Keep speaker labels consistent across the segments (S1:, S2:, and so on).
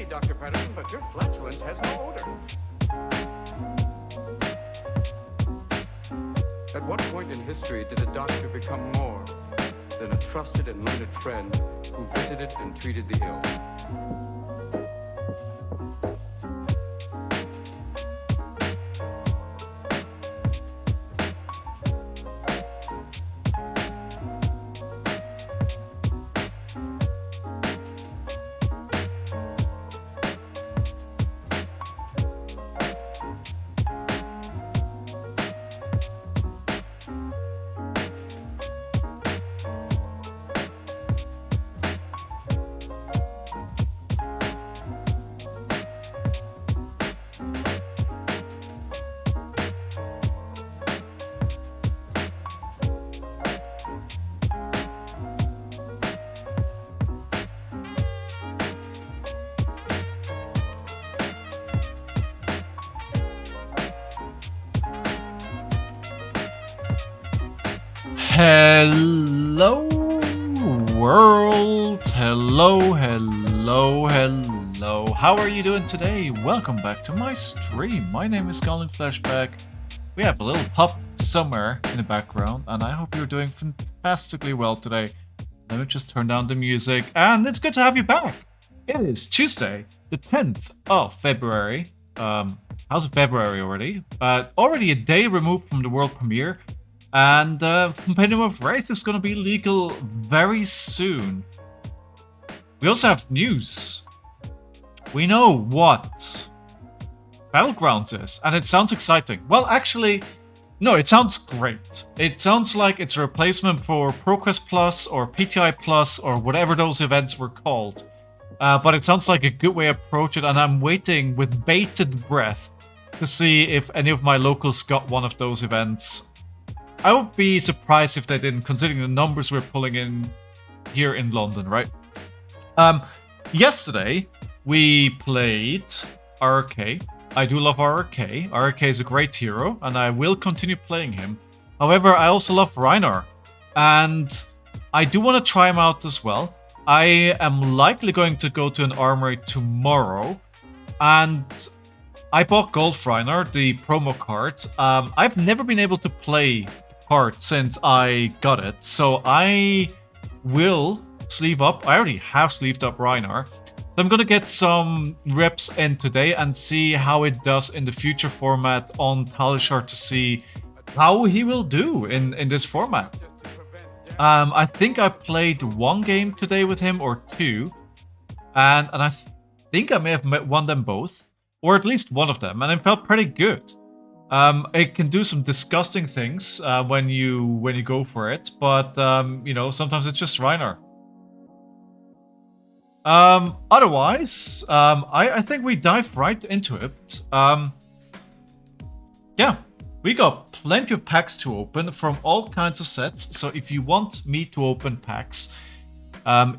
S1: me, Dr. Patterson, but your flatulence has no odor. At what point in history did a doctor become more than a trusted and learned friend who visited and treated the ill?
S2: Hello world, hello. How are you doing today? Welcome back to my stream. My name is Colin Flashback. We have a little pup somewhere in the background, and I hope you're doing fantastically well today. Let me just turn down the music, and it's good to have you back. It is Tuesday, the 10th of February. How's February already? Already a day removed from the world premiere. And Compendium of Rathe is going to be legal very soon. We also have news. We know what Battlegrounds is, and it sounds exciting. Well, actually, no, it sounds great. It sounds like it's a replacement for ProQuest Plus or PTI Plus or whatever those events were called. But it sounds like a good way to approach it, and I'm waiting with bated breath to see if any of my locals got one of those events. I would be surprised if they didn't, considering the numbers we're pulling in here in London, right? Yesterday, we played RK. I do love RK. RK is a great hero, and I will continue playing him. However, I also love Rhinar, and I do want to try him out as well. I am likely going to go to an armory tomorrow, and I bought Gold Rhinar, the promo card. I've never been able to play part since I got it, so I will sleeve up. I already have sleeved up Rhinar, so I'm gonna get some reps in today and see how it does in the future format on Talishar to see how he will do in this format. I think I played one game today with him or two, and I think I may have won them both, or at least one of them, and it felt pretty good. It can do some disgusting things when you go for it, but you know, sometimes it's just Rhinar. Otherwise, I think we dive right into it. Yeah, we got plenty of packs to open from all kinds of sets. So if you want me to open packs,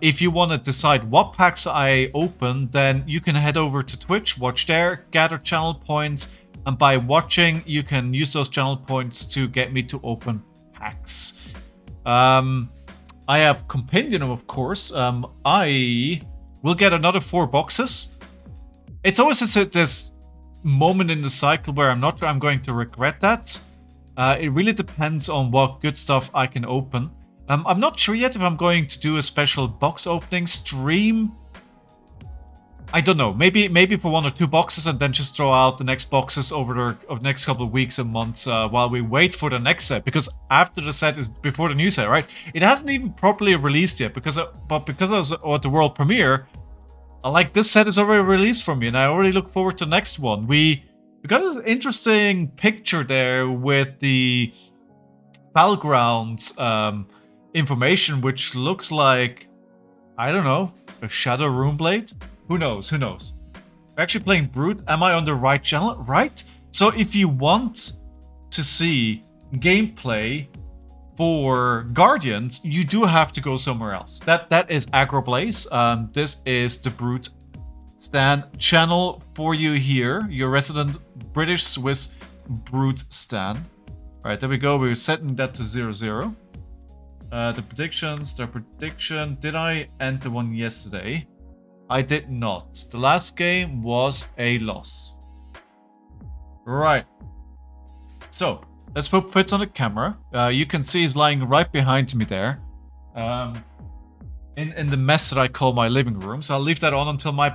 S2: if you want to decide what packs I open, then you can head over to Twitch, watch there, gather channel points. And by watching, you can use those channel points to get me to open packs. I have Compendium, of course. I will get another 4 boxes. It's always this moment in the cycle where I'm not sure I'm going to regret that. It really depends on what good stuff I can open. I'm not sure yet if I'm going to do a special box opening stream. I don't know, maybe for 1 or 2 boxes and then just throw out the next boxes over the next couple of weeks and months while we wait for the next set, because after the set is before the new set, right? It hasn't even properly released yet, because I was at the world premiere, like this set is already released for me, and I already look forward to the next one. We got an interesting picture there with the Battlegrounds information, which looks like, I don't know, a Shadow Runeblade? Who knows? We're actually playing Brute. Am I on the right channel? Right? So if you want to see gameplay for Guardians, you do have to go somewhere else. That is Agroblaze. This is the Brute Stan channel for you here. Your resident British Swiss Brute Stan. Alright, there we go. We're setting that to 0-0. The prediction. Did I end the one yesterday? I did not. The last game was a loss. Right. So, let's put Fritz on the camera. You can see he's lying right behind me there. In the mess that I call my living room. So I'll leave that on until my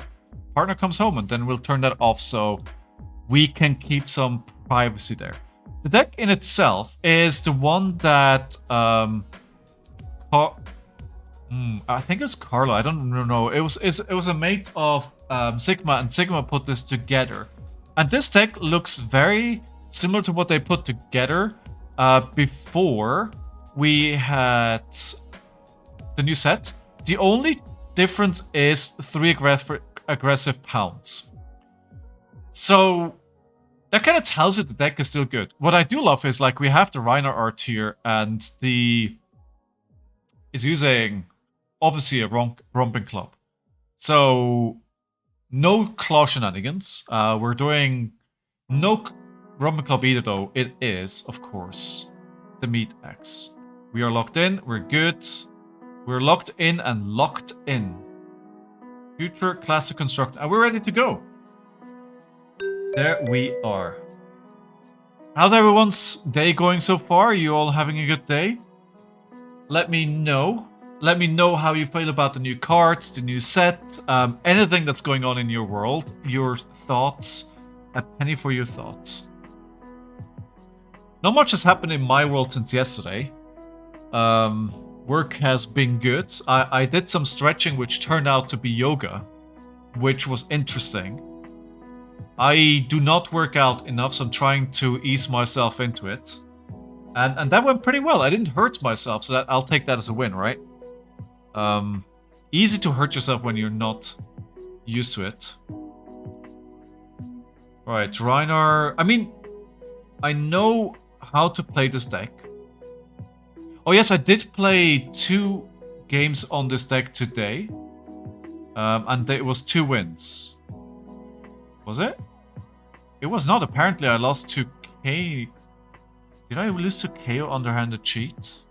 S2: partner comes home, and then we'll turn that off so we can keep some privacy there. The deck in itself is the one that I think it's Carlo. I don't know. It was a mate of Sigma, and Sigma put this together. And this deck looks very similar to what they put together before we had the new set. The only difference is 3 aggressive pounds. So that kind of tells you the deck is still good. What I do love is like we have the Rhinar art here, and is using obviously a romping club. So no claw shenanigans. We're doing no romping club either, though. It is, of course, the Meataxe. We are locked in. We're good. We're locked in and locked in. Future classic construct, and we're ready to go. There we are. How's everyone's day going so far? Are you all having a good day? Let me know. Let me know how you feel about the new cards, the new set, anything that's going on in your world, your thoughts. A penny for your thoughts. Not much has happened in my world since yesterday. Work has been good. I did some stretching, which turned out to be yoga, which was interesting. I do not work out enough, so I'm trying to ease myself into it. And that went pretty well. I didn't hurt myself, so I'll take that as a win, right? Easy to hurt yourself when you're not used to it. Right, Rhinar. I mean, I know how to play this deck. Oh yes, I did play 2 games on this deck today. And it was 2 wins. Was it? It was not. Apparently I lost to K. Did I lose to KO underhanded cheat?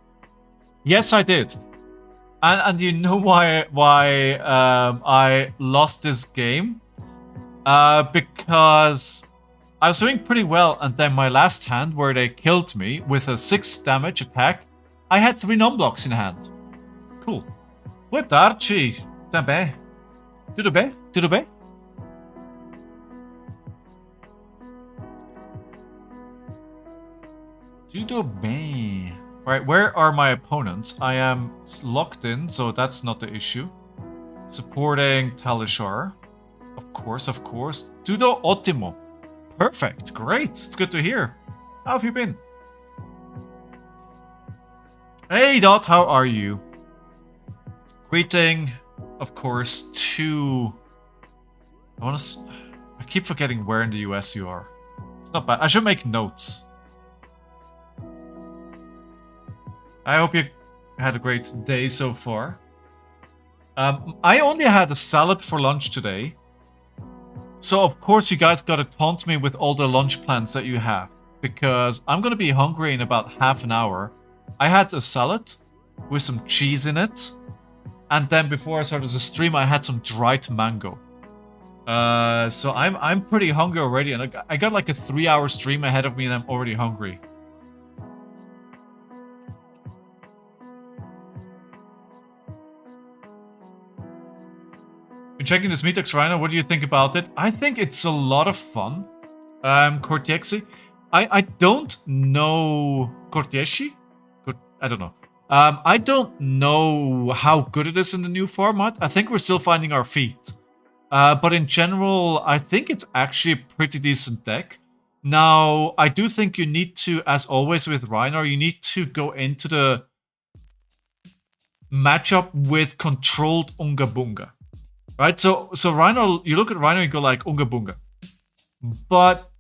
S2: Yes, I did. And you know why I lost this game? Because I was doing pretty well, and then my last hand, where they killed me with a 6 damage attack, I had 3 non-blocks in hand. Cool. Boa tarde. Também. Tudo bem? Tudo bem? Tudo bem. Right, where are my opponents? I am locked in, so that's not the issue. Supporting Talishar. Of course, of course. Tudo ótimo. Perfect. Great. It's good to hear. How have you been? Hey, Dot. How are you? Greeting, of course, to... I keep forgetting where in the US you are. It's not bad. I should make notes. I hope you had a great day so far. I only had a salad for lunch today. So, of course, you guys gotta taunt me with all the lunch plans that you have. Because I'm gonna be hungry in about half an hour. I had a salad with some cheese in it. And then before I started the stream, I had some dried mango. So I'm pretty hungry already. And I got like a 3-hour stream ahead of me and I'm already hungry. Checking this Meataxe Rhino, what do you think about it? I think it's a lot of fun. Cortieksi. I don't know... Cortieshi? I don't know. I don't know how good it is in the new format. I think we're still finding our feet. But in general, I think it's actually a pretty decent deck. Now, I do think you need to, as always with Rhinar, you need to go into the matchup with controlled Unga Bunga. Right, so Rhinar, you look at Rhinar and go like Unga Bunga. But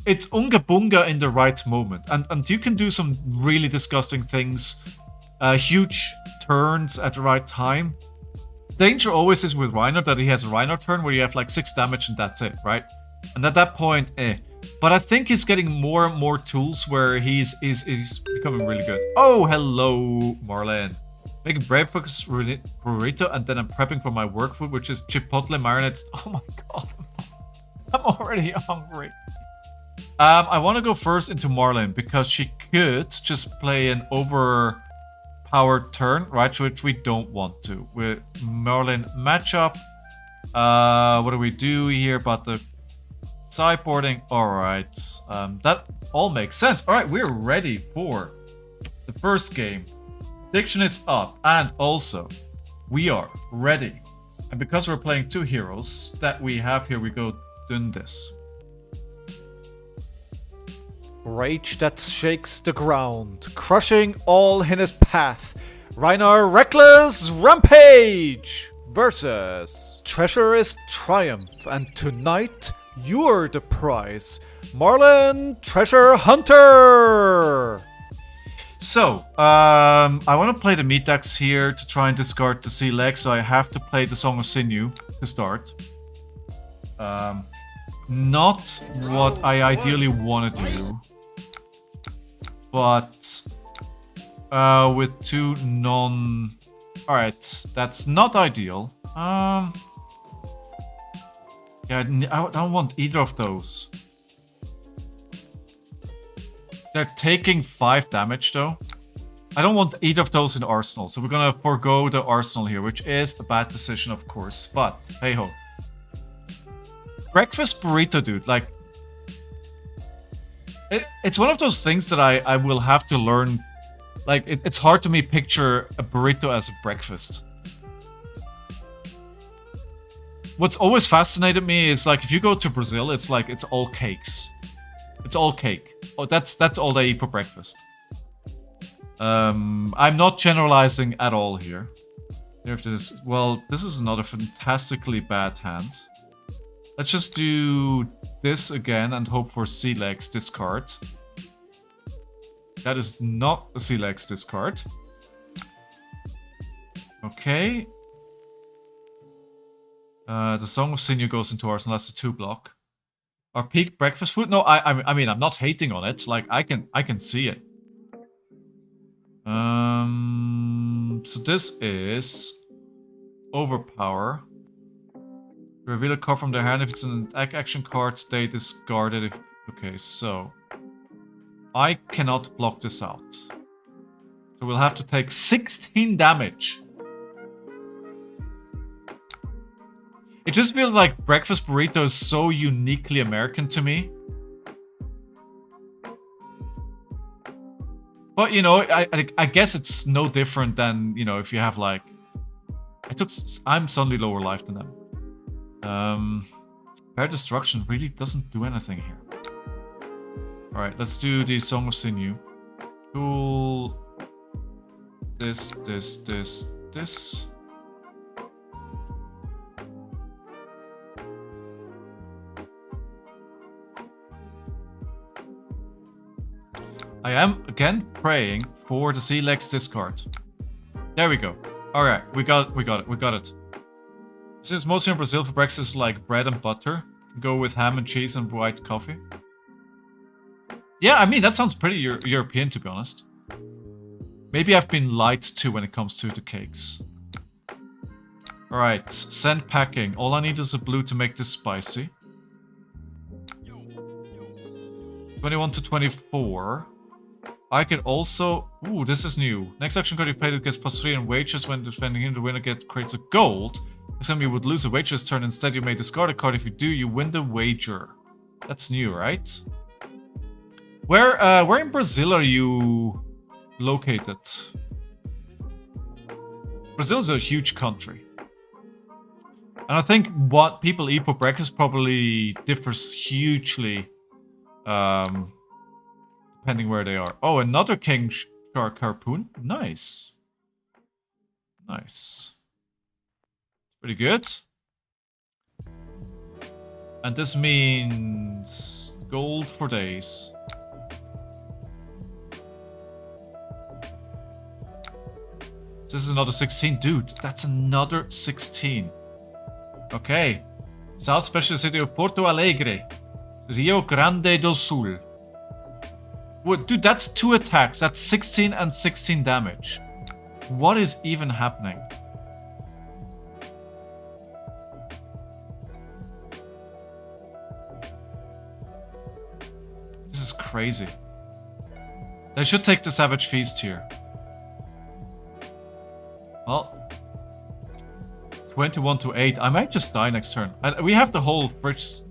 S2: it's Unga Bunga in the right moment. And you can do some really disgusting things. Huge turns at the right time. Danger always is with Rhinar that he has a Rhinar turn where you have like 6 damage and that's it, right? And at that point, But I think he's getting more and more tools where he's becoming really good. Oh, hello, Marlene. Making breakfast burrito, and then I'm prepping for my work food, which is chipotle marinated. Oh my god. I'm already hungry. I want to go first into Marlin because she could just play an overpowered turn, right? Which we don't want to. With Marlin matchup. What do we do here about the sideboarding? Alright. That all makes sense. Alright, we're ready for the first game. Prediction is up, and also we are ready. And because we're playing two heroes that we have here, we go doing this.
S3: Rage that shakes the ground, crushing all in his path. Rhinar Reckless Rampage versus Treasure is Triumph, and tonight you're the prize. Marlin Treasure Hunter!
S2: So, I want to play the Meataxe here to try and discard the sea leg, so I have to play the Song of Sinew to start. Not what I ideally want to do, but with two non... Alright, that's not ideal. Yeah, I don't want either of those. They're taking 5 damage though. I don't want either of those in the arsenal, so we're gonna forego the arsenal here, which is a bad decision of course, but hey ho. Breakfast burrito, dude, like... It's one of those things that I will have to learn. Like, it's hard to me picture a burrito as a breakfast. What's always fascinated me is, like, if you go to Brazil, it's like, it's all cakes. It's all cake. Oh, that's all they eat for breakfast. I'm not generalizing at all here. Well, this is another fantastically bad hand. Let's just do this again and hope for sea legs discard. That is not a sea legs discard. Okay. The Song of Sinew goes into Arsenal. That's a 2-block. Our peak breakfast food? No, I mean I'm not hating on it. Like I can see it. So this is overpower. Reveal a card from their hand. If it's an action card, they discard it. Okay, so I cannot block this out. So we'll have to take 16 damage. It just feels like breakfast burrito is so uniquely American to me. But, you know, I guess it's no different than, you know, if you have, like... I'm suddenly lower life than them. Bear Destruction really doesn't do anything here. Alright, let's do the Song of Sinew. Cool. This. I am, again, praying for the sea legs discard. There we go. Alright, we got it. Since mostly in Brazil for breakfast is like bread and butter, go with ham and cheese and white coffee. Yeah, I mean, that sounds pretty European, to be honest. Maybe I've been lied to when it comes to the cakes. Alright, send packing. All I need is a blue to make this spicy. 21 to 24. I could also... Ooh, this is new. Next action card you play that gets +3 on wages when defending him. The winner creates a gold. Next time you would lose a wager's turn. Instead, you may discard a card. If you do, you win the wager. That's new, right? Where in Brazil are you located? Brazil is a huge country. And I think what people eat for breakfast probably differs hugely. Depending where they are. Oh, another king shark harpoon. Nice. Nice. Pretty good. And this means gold for days. This is another 16. Dude, that's another 16. Okay. South Special City of Porto Alegre. Rio Grande do Sul. What, dude, that's 2 attacks. That's 16 and 16 damage. What is even happening? This is crazy. They should take the Savage Feast here. Well, 21 to 8. I might just die next turn. And we have the whole bridge.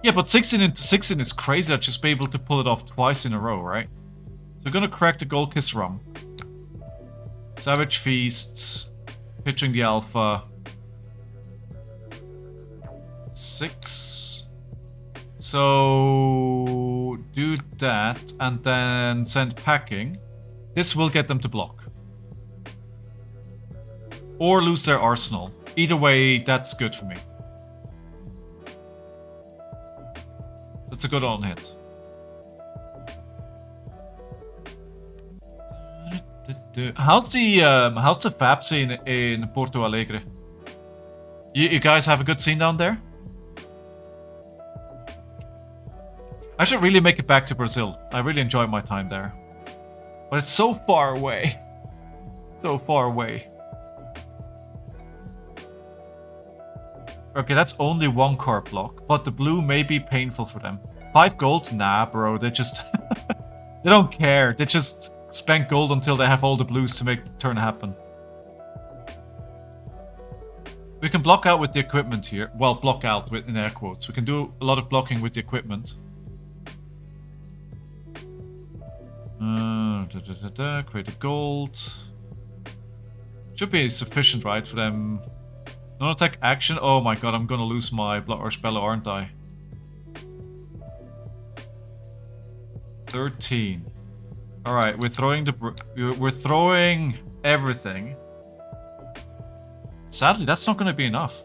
S2: Yeah, but 16 into 16 is crazy. I'd just be able to pull it off twice in a row, right? So we're gonna crack the Gold Kiss Rum. Savage Feasts. Pitching the Alpha. 6. So do that and then send packing. This will get them to block. Or lose their arsenal. Either way, that's good for me. That's a good on hit. How's the fab scene in Porto Alegre? You guys have a good scene down there? I should really make it back to Brazil. I really enjoyed my time there. But it's so far away. So far away. Okay, that's only 1 card block, but the blue may be painful for them. 5 gold? Nah, bro, they just... they don't care. They just spend gold until they have all the blues to make the turn happen. We can block out with the equipment here. Well, block out with, in air quotes. We can do a lot of blocking with the equipment. Create a gold. Should be sufficient, right, for them. Non-attack action. Oh my god, I'm gonna lose my Blood Rush Bellow, aren't I? 13. Alright, we're throwing everything. Sadly, that's not gonna be enough.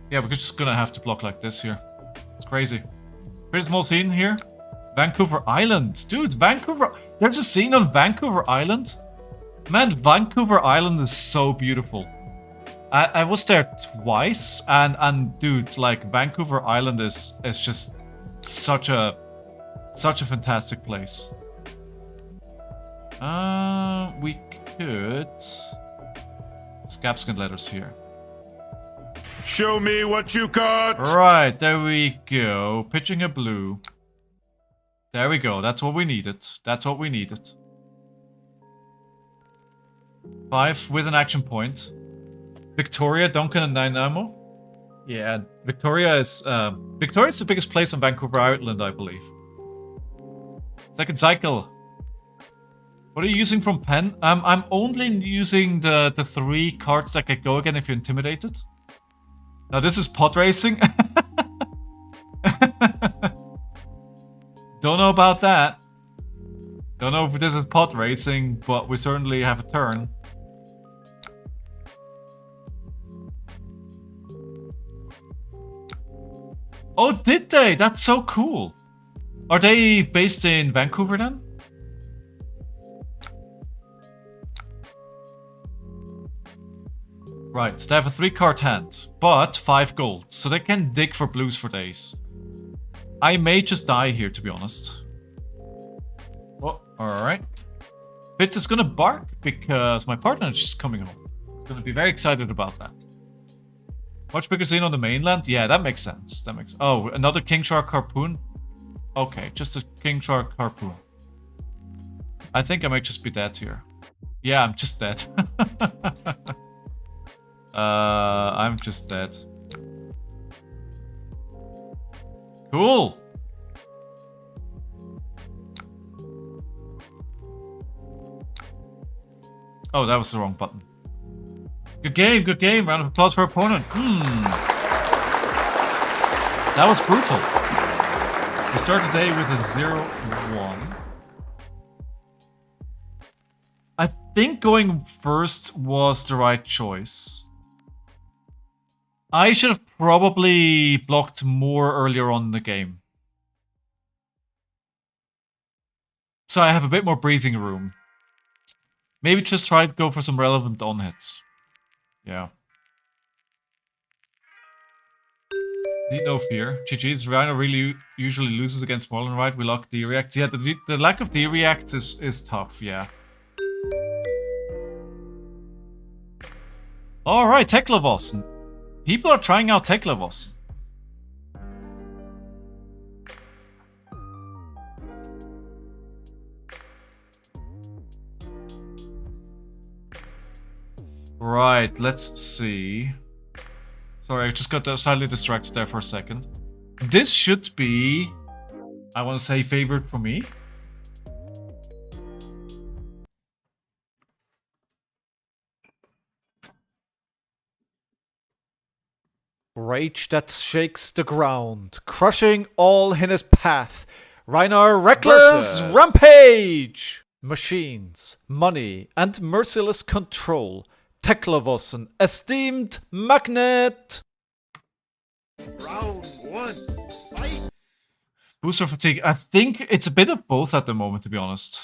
S2: Yeah, we're just gonna have to block like this here. It's crazy. Pretty small scene here. Vancouver Island. Dude, Vancouver... There's a scene on Vancouver Island? Man, Vancouver Island is so beautiful. I was there twice, and dude, like, Vancouver Island is just such a fantastic place. We could... Scabskin letters here.
S4: Show me what you got!
S2: Right, there we go. Pitching a blue. There we go. That's what we needed. That's what we needed. 5 with an action point. Victoria, Duncan, and 9 ammo. Yeah, Victoria's the biggest place on Vancouver Island, I believe. Second cycle. What are you using from pen? I'm only using the 3 cards that can go again if you're intimidated. Now this is pod racing. Don't know about that. Don't know if this is pod racing, but we certainly have a turn. Oh, did they? That's so cool. Are they based in Vancouver then? Right, so they have a 3-card hand, but 5 gold, so they can dig for blues for days. I may just die here, to be honest. Oh, alright. Fitz is gonna bark because my partner is just coming home. He's gonna be very excited about that. Much bigger scene on the mainland? Yeah, that makes sense. That makes... Oh, another King Shark Harpoon? Okay, just a King Shark Harpoon. I think I might just be dead here. Yeah, I'm just dead. I'm just dead. Cool! Oh, that was the wrong button. Good game, good game. Round of applause for opponent. That was brutal. We start the day with a 0-1. I think going first was the right choice. I should have probably blocked more earlier on in the game. So I have a bit more breathing room. Maybe just try to go for some relevant on hits. Yeah. Need no fear. GG's. Rhino really usually loses against Marlon, right? We lock D reacts. Yeah, the lack of D reacts is tough, yeah. Alright, Teklevossen. People are trying out Teklevossen. Right, let's see. Sorry, I just got slightly distracted there for a second. This should be, I want to say, favored for me.
S3: Rage that shakes the ground, crushing all in his path. Rhinar Reckless
S2: Versus
S3: Rampage! Machines, money, and merciless control. Teklevossen, esteemed magnet!
S5: Round one, fight!
S2: Booster fatigue. I think it's a bit of both at the moment, to be honest.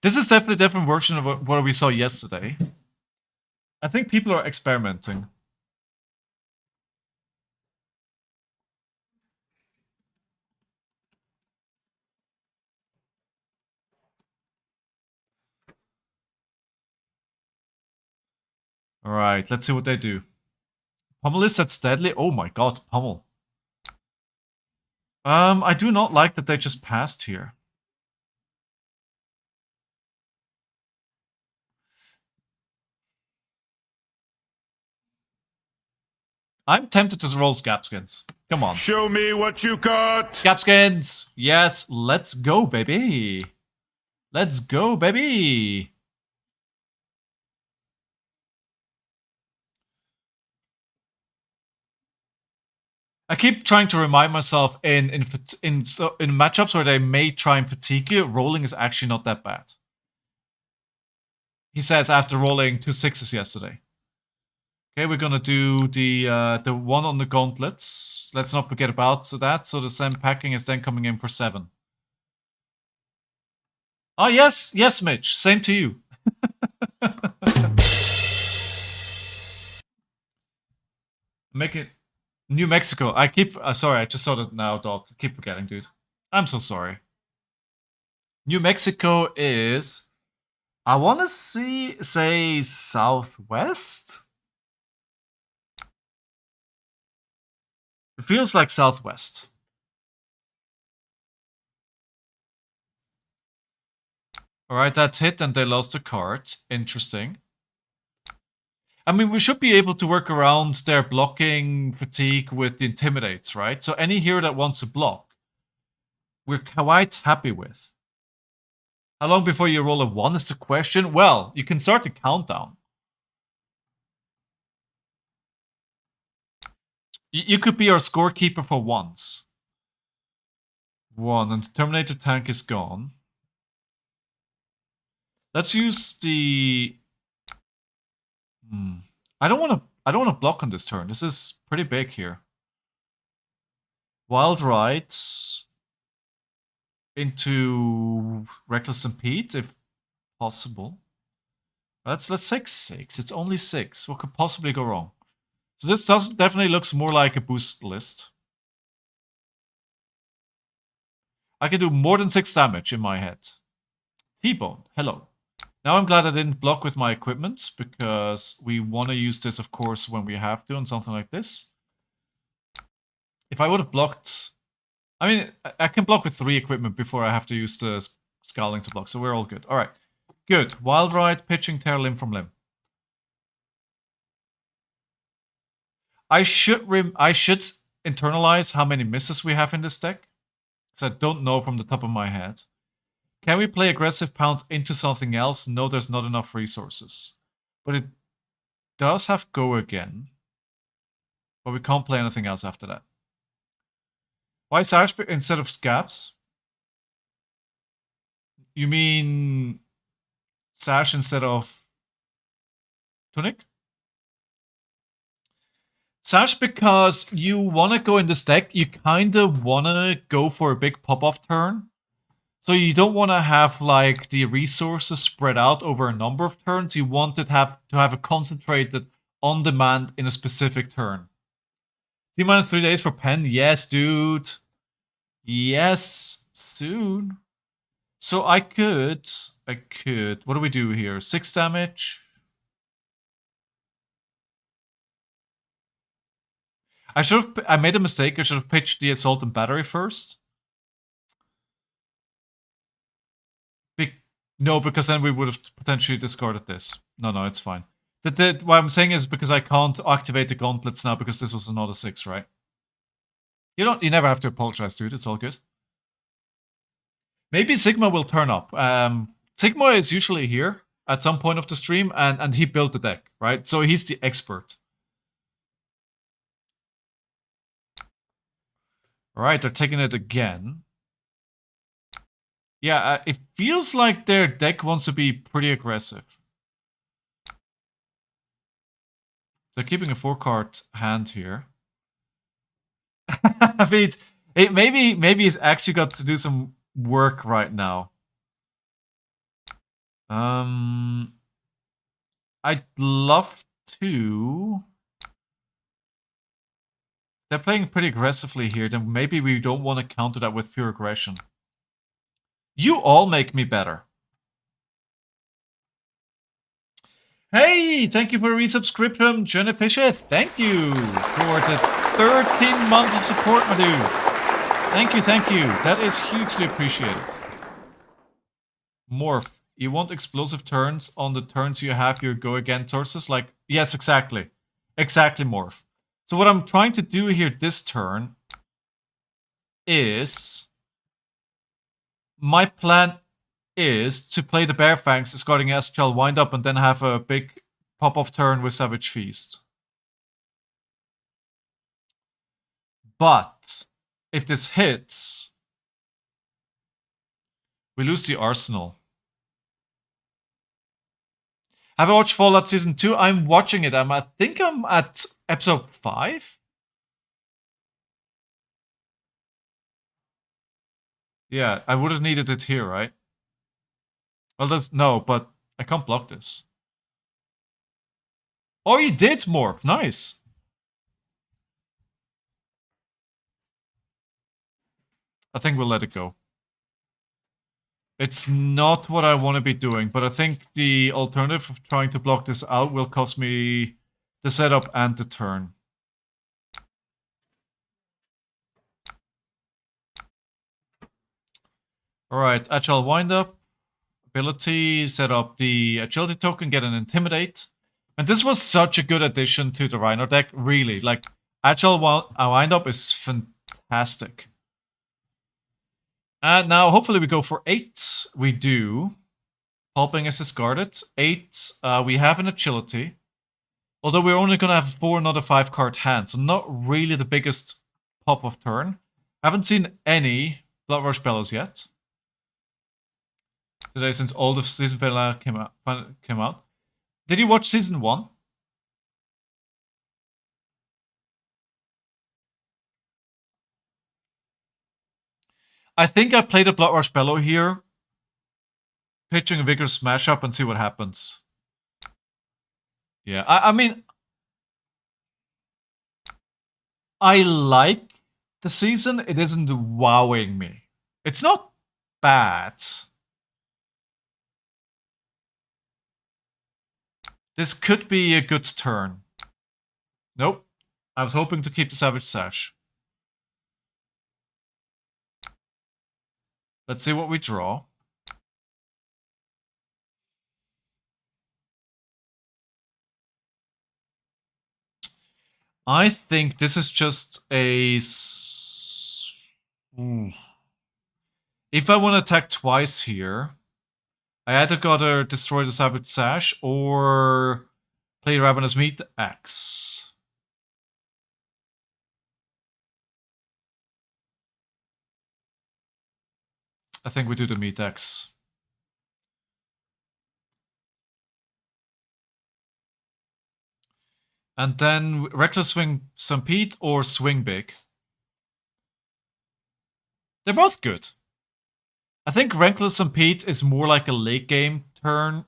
S2: This is definitely a different version of what we saw yesterday. I think people are experimenting. Alright, let's see what they do. Pummel is that's deadly. Oh my god, Pummel. I do not like that they just passed here. I'm tempted to roll Scapskins. Come on.
S4: Show me what you got!
S2: Scapskins! Yes, let's go, baby. Let's go, baby. I keep trying to remind myself in matchups where they may try and fatigue you, rolling is actually not that bad. He says after rolling 2 6s yesterday. Okay, we're gonna do the one on the gauntlets. Let's not forget about that. So the same packing is then coming in for 7. Oh yes, yes, Mitch. Same to you. Make it New Mexico. I keep sorry. I just saw that now. Dot. I keep forgetting, dude. I'm so sorry. New Mexico is. I want to say southwest. It feels like southwest. Alright, that hit and they lost a card. Interesting. I mean, we should be able to work around their blocking fatigue with the Intimidates, right? So any hero that wants to block, we're quite happy with. How long before you roll a 1 is the question? Well, you can start the countdown. You could be our scorekeeper for once. 1, and the Terminator tank is gone. Let's use the... I don't want to block on this turn. This is pretty big here. Wild Rides into Reckless Impede, if possible. Let's take 6. It's only 6. What could possibly go wrong? So this definitely looks more like a boost list. I can do more than 6 damage in my head. T-Bone, hello. Now I'm glad I didn't block with my equipment, because we want to use this, of course, when we have to on something like this. If I would have blocked... I mean, I can block with 3 equipment before I have to use the Scowling to block, so we're all good. Alright, good. Wild Ride, pitching, tear limb from limb. I should internalize how many misses we have in this deck, because I don't know from the top of my head. Can we play aggressive pounce into something else? No, there's not enough resources. But it does have go again. But we can't play anything else after that. Why Sash instead of Scaps? You mean Sash instead of Tunic? Sash, because you want to go in this deck, you kind of want to go for a big pop-off turn. So you don't want to have like the resources spread out over a number of turns. You want it to have it concentrated on demand in a specific turn. T-minus 3 days for pen. Yes, dude. Yes, soon. So I could. What do we do here? 6 damage. I made a mistake. I should have pitched the Assault and Battery first. No, because then we would have potentially discarded this. No, it's fine. What I'm saying is because I can't activate the gauntlets now because this was another 6, right? You never have to apologize, dude. It's all good. Maybe Sigma will turn up. Sigma is usually here at some point of the stream, and he built the deck, right? So he's the expert. Alright, they're taking it again. Yeah, it feels like their deck wants to be pretty aggressive. They're keeping a 4-card hand here. I mean, maybe he's actually got to do some work right now. I'd love to. They're playing pretty aggressively here. Then maybe we don't want to counter that with pure aggression. You all make me better. Hey, thank you for the resubscription, Jenny Fisher. Thank you for the 13 months of support, my dude. Thank you. That is hugely appreciated. Morph, you want explosive turns on the turns you have your go again sources? Like, yes, exactly. Exactly, Morph. So what I'm trying to do here this turn is... My plan is to play the Bear Fangs, discarding Astral Wind Up, and then have a big pop-off turn with Savage Feast. But if this hits, we lose the Arsenal. Have I watched Fallout Season 2? I'm watching it. I think I'm at episode 5? Yeah, I would have needed it here, right? Well, no, but I can't block this. Oh, you did, Morph. Nice. I think we'll let it go. It's not what I want to be doing, but I think the alternative of trying to block this out will cost me the setup and the turn. Alright, Agile Windup. Ability, set up the Agility token, get an Intimidate. And this was such a good addition to the Rhinar deck, really. Like, Agile Windup is fantastic. And now, hopefully we go for 8. We do. Pulping is discarded. 8, we have an Agility. Although we're only going to have 4 another 5-card hand, so not really the biggest pop of turn. Haven't seen any Blood Rush Bellows yet. Today, since all the season finale came out. Did you watch season 1? I think I played a Blood Rush Bellow here. Pitching a Vigorous Smash Up and see what happens. Yeah, I mean... I like the season. It isn't wowing me. It's not bad. This could be a good turn. Nope. I was hoping to keep the Savage Sash. Let's see what we draw. I think this is just a... If I want to attack twice here, I either gotta destroy the Savage Sash or play Ravenous Meataxe. I think we do the Meataxe. And then Reckless Swing Stampede or Swing Big. They're both good. I think Rankless and Pete is more like a late game turn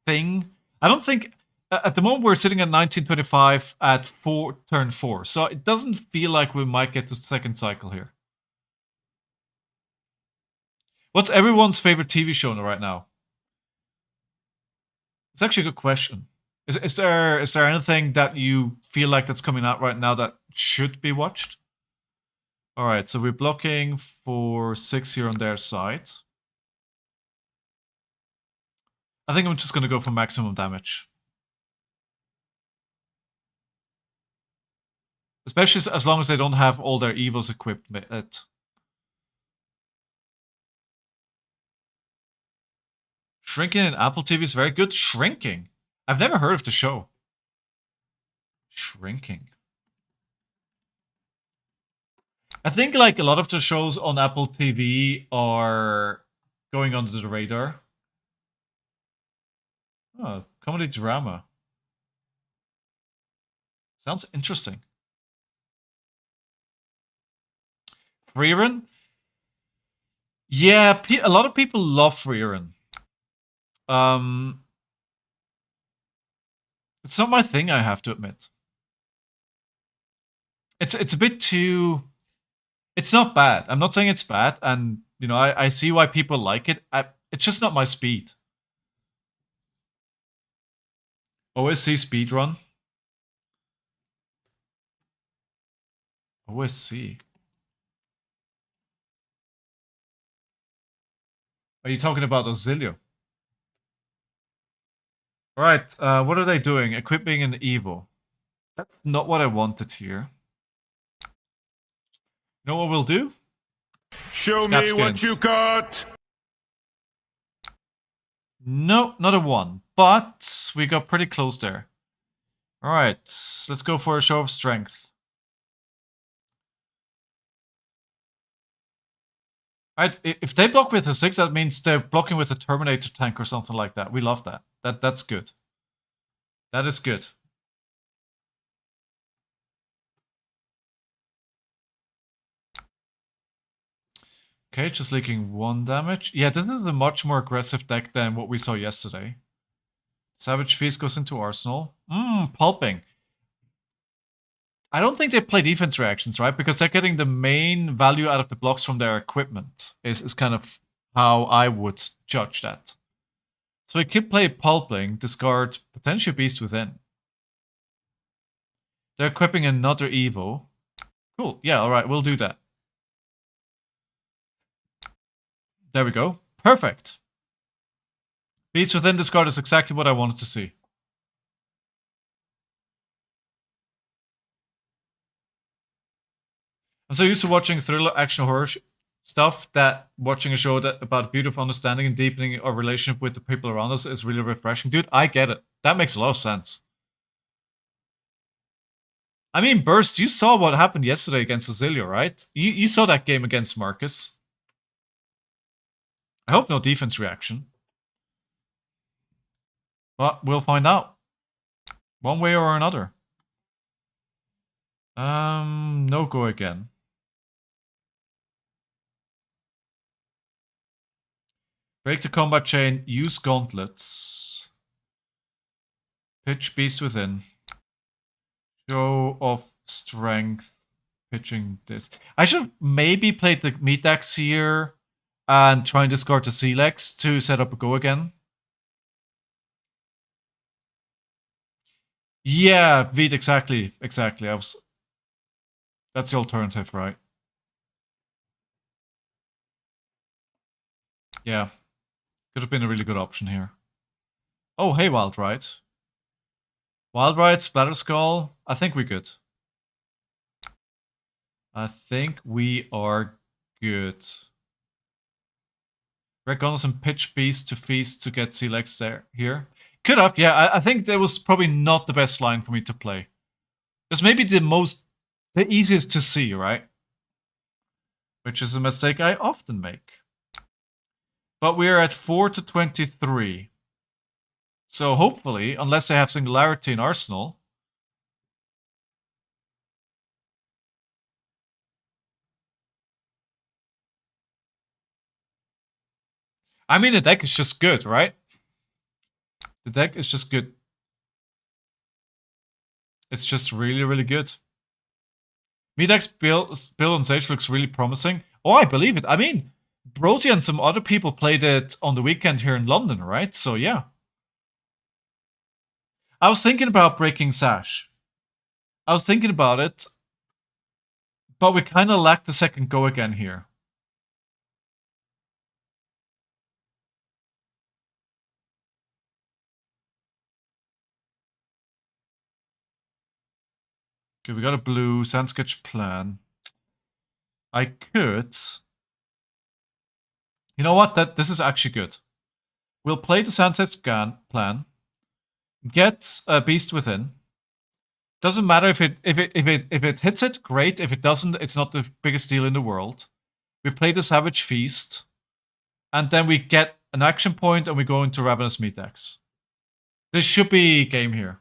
S2: thing. I don't think at the moment we're sitting at 1925 at turn 4, so it doesn't feel like we might get the second cycle here. What's everyone's favorite TV show right now? It's actually a good question. Is there anything that you feel like that's coming out right now that should be watched? All right, so we're blocking for 6 here on their side. I think I'm just going to go for maximum damage. Especially as long as they don't have all their evils equipped with it. Shrinking in Apple TV is very good. Shrinking? I've never heard of the show. Shrinking. I think like a lot of the shows on Apple TV are going under the radar. Oh, comedy drama. Sounds interesting. Rhinar? Yeah, a lot of people love Rhinar. It's not my thing, I have to admit. It's a bit too... It's not bad. I'm not saying it's bad, and you know I see why people like it. It's just not my speed. OSC speedrun? OSC? Are you talking about Auxilio? Alright, what are they doing? Equipping an Evo. That's not what I wanted here. You know what we'll do?
S4: Show me what you got!
S2: No, not a 1. But we got pretty close there. Alright, let's go for a show of strength. Alright, if they block with a 6, that means they're blocking with a Terminator tank or something like that. We love that. That's good. That is good. Okay, just leaking 1 damage. Yeah, this is a much more aggressive deck than what we saw yesterday. Savage Feast goes into Arsenal. Pulping. I don't think they play defense reactions, right? Because they're getting the main value out of the blocks from their equipment. Is kind of how I would judge that. So we could play Pulping, discard potential Beast Within. They're equipping another Evo. Cool, yeah, alright, we'll do that. There we go. Perfect. Beast Within discard is exactly what I wanted to see. I'm so used to watching thriller, action, horror stuff that watching a show that about beautiful understanding and deepening our relationship with the people around us is really refreshing. Dude, I get it. That makes a lot of sense. I mean, Burst, you saw what happened yesterday against Auxilio, right? You saw that game against Marcus. I hope no defense reaction. But we'll find out. One way or another. No go again. Break the combat chain, use gauntlets. Pitch Beast Within. Show of strength. Pitching this. I should maybe play the Meataxe here and try and discard the Celex to set up a go again. Yeah, Veed, exactly. Exactly. That's the alternative, right? Yeah. Could have been a really good option here. Oh, hey, Wild Ride. Wild Ride, Splatter Skull. I think we're good. I think we are good. Red Gunnels and Pitch Beast to Feast to get Celex there. Here. Could have, yeah. I think that was probably not the best line for me to play. It's maybe the easiest to see, right? Which is a mistake I often make. But we're at 4 to 23. So hopefully, unless they have Singularity in Arsenal. I mean, the deck is just good, right? The deck is just good. It's just really, really good. Meataxe build on Sage looks really promising. Oh, I believe it. I mean, Brody and some other people played it on the weekend here in London, right? So, yeah. I was thinking about breaking Sash. I was thinking about it, but we kind of lacked the second go again here. Okay, we got a blue sand sketch plan. I could... You know what? This is actually good. We'll play the sand sketch plan. Get a beast within. Doesn't matter if it hits it, great. If it doesn't, it's not the biggest deal in the world. We play the Savage Feast, and then we get an action point, and we go into Ravenous Meataxe. This should be game here.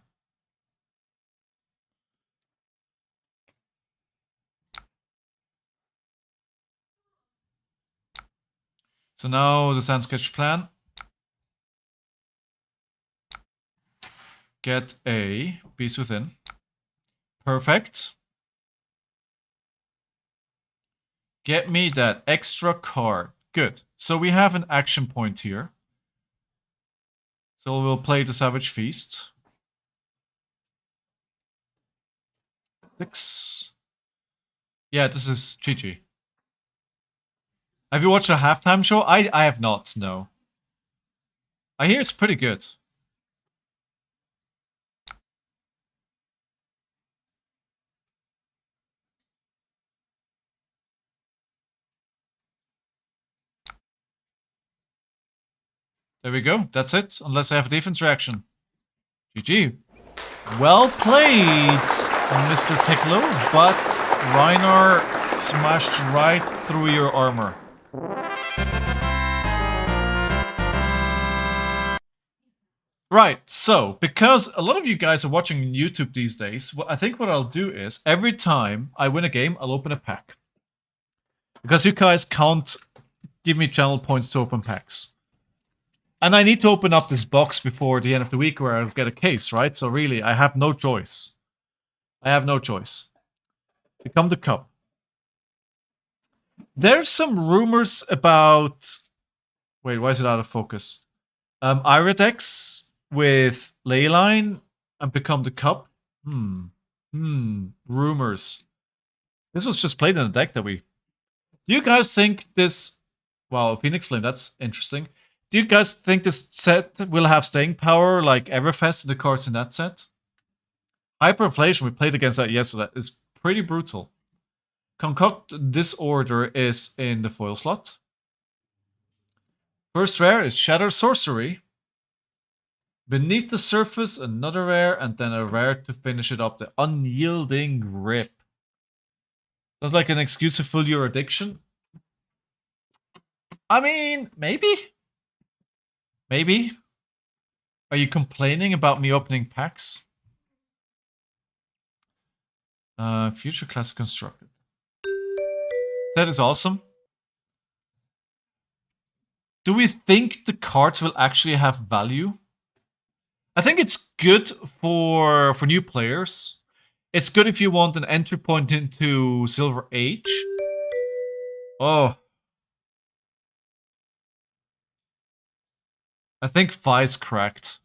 S2: So now the sand sketch plan. Get a beast within. Perfect. Get me that extra card. Good. So we have an action point here. So we'll play the Savage Feast. 6. Yeah, this is GG. Have you watched a halftime show? I have not, no. I hear it's pretty good. There we go. That's it. Unless I have a defense reaction. GG. Well played, Mr. Teklo, but Rhinar smashed right through your armor. Right, so, because a lot of you guys are watching YouTube these days, I think what I'll do is, every time I win a game, I'll open a pack. Because you guys can't give me channel points to open packs. And I need to open up this box before the end of the week where I'll get a case, right? So really, I have no choice. I have no choice. Become the cup. There's some rumors about... Wait, why is it out of focus? Iridex with Leyline and Become the Cup. Rumors. This was just played in a deck that we... Do you guys think this... Wow, Phoenix Flame, that's interesting. Do you guys think this set will have staying power like Everfest and the cards in that set? Hyperinflation, we played against that yesterday. It's pretty brutal. Concoct Disorder is in the foil slot. First rare is Shatter Sorcery. Beneath the Surface, another rare, and then a rare to finish it up. The Unyielding Grip. Sounds like an excuse to fuel your addiction. I mean, maybe? Maybe? Are you complaining about me opening packs? Future Classic Constructed. That is awesome. Do we think the cards will actually have value? I think it's good for new players. It's good if you want an entry point into Silver Age. Oh. I think Fi's cracked.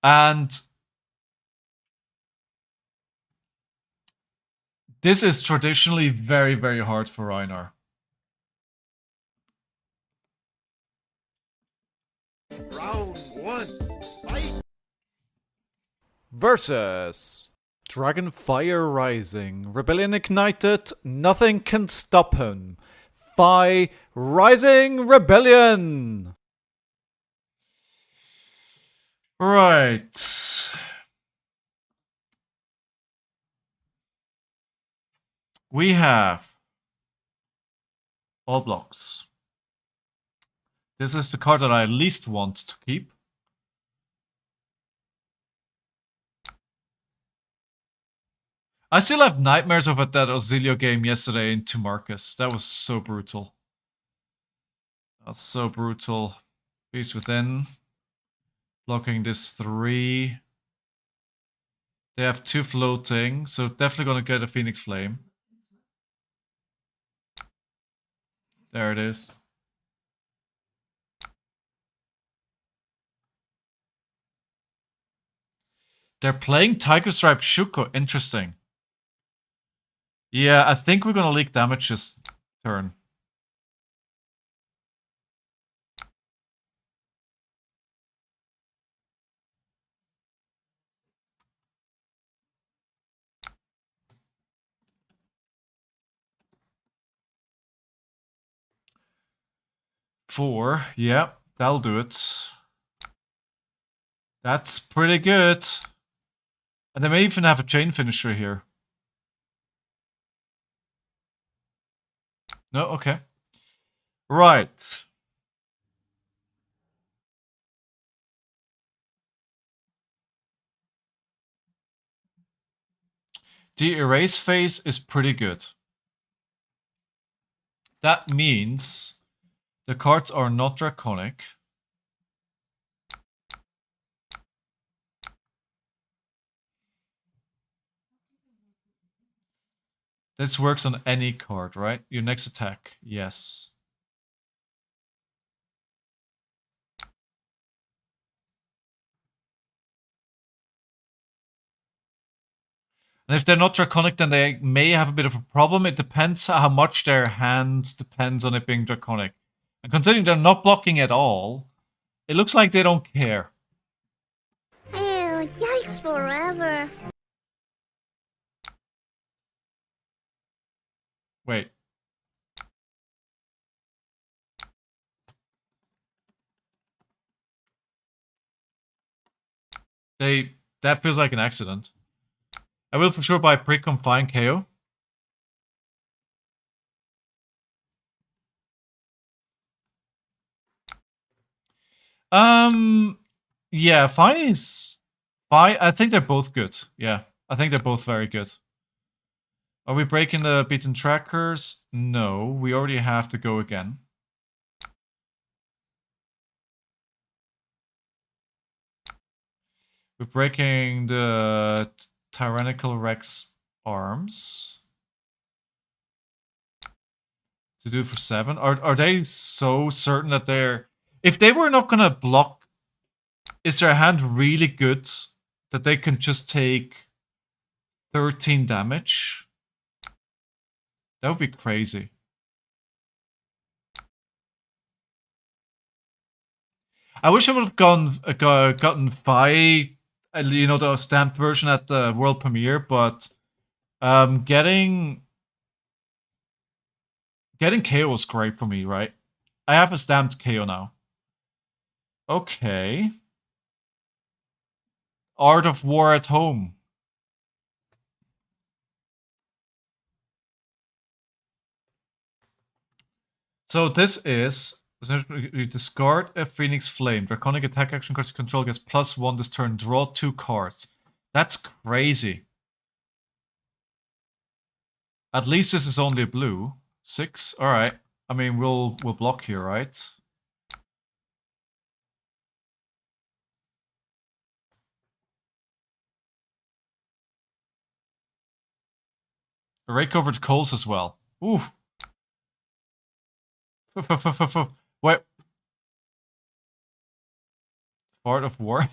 S2: And this is traditionally very, very hard for Rhinar.
S5: Round 1. Fight!
S3: Versus Dragonfire Rising. Rebellion ignited. Nothing can stop him. Phi Rising Rebellion.
S2: Right. We have all blocks. This is the card that I least want to keep. I still have nightmares of that Auxilio game yesterday into Marcus. That was so brutal. That was so brutal. Beast Within. Blocking this 3. They have 2 floating, so definitely gonna get a Phoenix Flame. There it is. They're playing Tiger Stripe Shuko. Interesting. Yeah, I think we're gonna leak damage this turn. Four, yeah, that'll do it. That's pretty good. And they may even have a chain finisher here. No, okay. Right. The erase phase is pretty good. That means the cards are not draconic. This works on any card, right? Your next attack, yes. And if they're not draconic, then they may have a bit of a problem. It depends how much their hand depends on it being draconic. And considering they're not blocking at all, it looks like they don't care.
S6: Ew, yikes forever.
S2: Wait. That feels like an accident. I will for sure buy pre-confined KO. Yeah, fine is fine. I think they're both good. Yeah, I think they're both very good. Are we breaking the beaten trackers? No, we already have to go again. We're breaking the Tyrannical Rex arms. To do for 7. Are they so certain that they're... If they were not gonna block, is their hand really good that they can just take 13 damage? That would be crazy. I wish I would have gotten Fi, you know, the stamped version at the world premiere, but getting KO was great for me, right? I have a stamped KO now. Okay. Art of War at Home. So this is... You discard a Phoenix Flame. Draconic attack action cards you control gets +1 this turn. Draw 2 cards. That's crazy. At least this is only blue. 6? Alright. I mean, we'll block here, right? Array covered coals as well. Ooh. Wait. Art of War.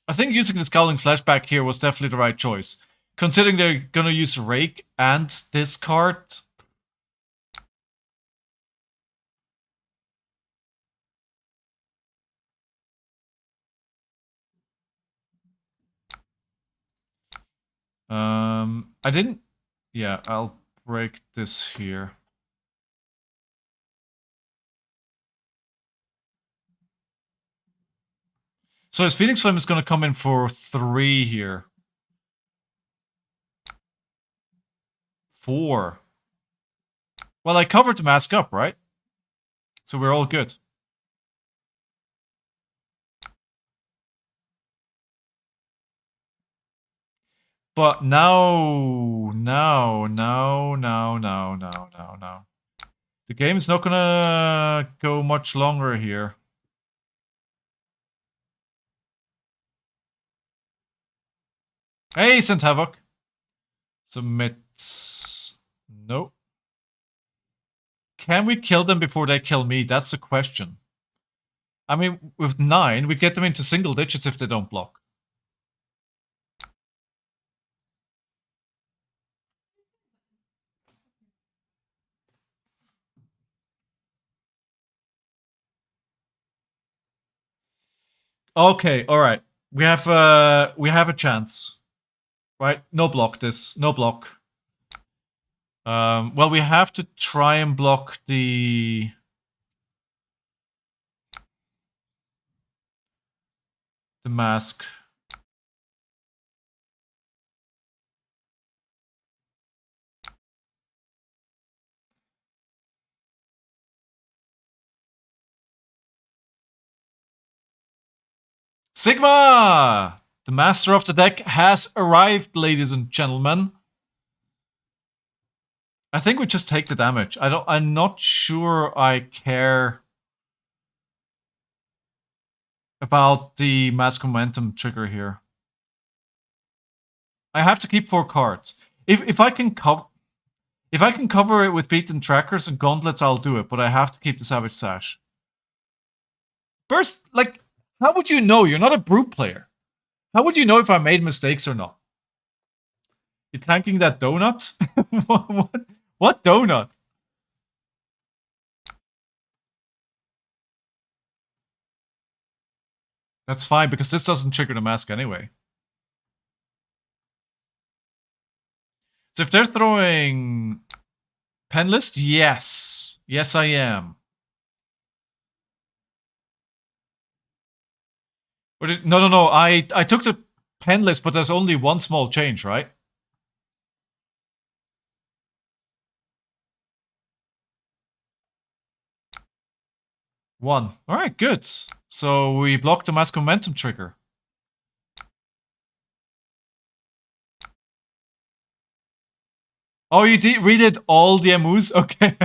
S2: I think using the Scowling Flashback here was definitely the right choice. Considering they're gonna use Rake and discard. I didn't... Yeah, I'll break this here. So his Phoenix Flame is gonna come in for 3 here. 4. Well, I covered the mask up, right? So we're all good. But now. The game's not gonna go much longer here. Hey, St. Havoc. Submits. Nope. Can we kill them before they kill me? That's the question. I mean, with 9, we get them into single digits if they don't block. Okay, all right. We have a chance, right? No block this. No block. Well, we have to try and block the mask. Sigma! The master of the deck has arrived, ladies and gentlemen. I think we just take the damage. I'm not sure I care about the mask momentum trigger here. I have to keep 4 cards. If I can cover it with beaten trackers and gauntlets, I'll do it, but I have to keep the Savage Sash. Burst, like, how would you know? You're not a brute player. How would you know if I made mistakes or not? You're tanking that donut? What donut? That's fine, because this doesn't trigger the mask anyway. So if they're throwing pen list, yes. Yes, I am. No. I took the pen list, but there's only one small change, right? One. All right, good. So we blocked the mask momentum trigger. Oh, you redid all the MUs? Okay.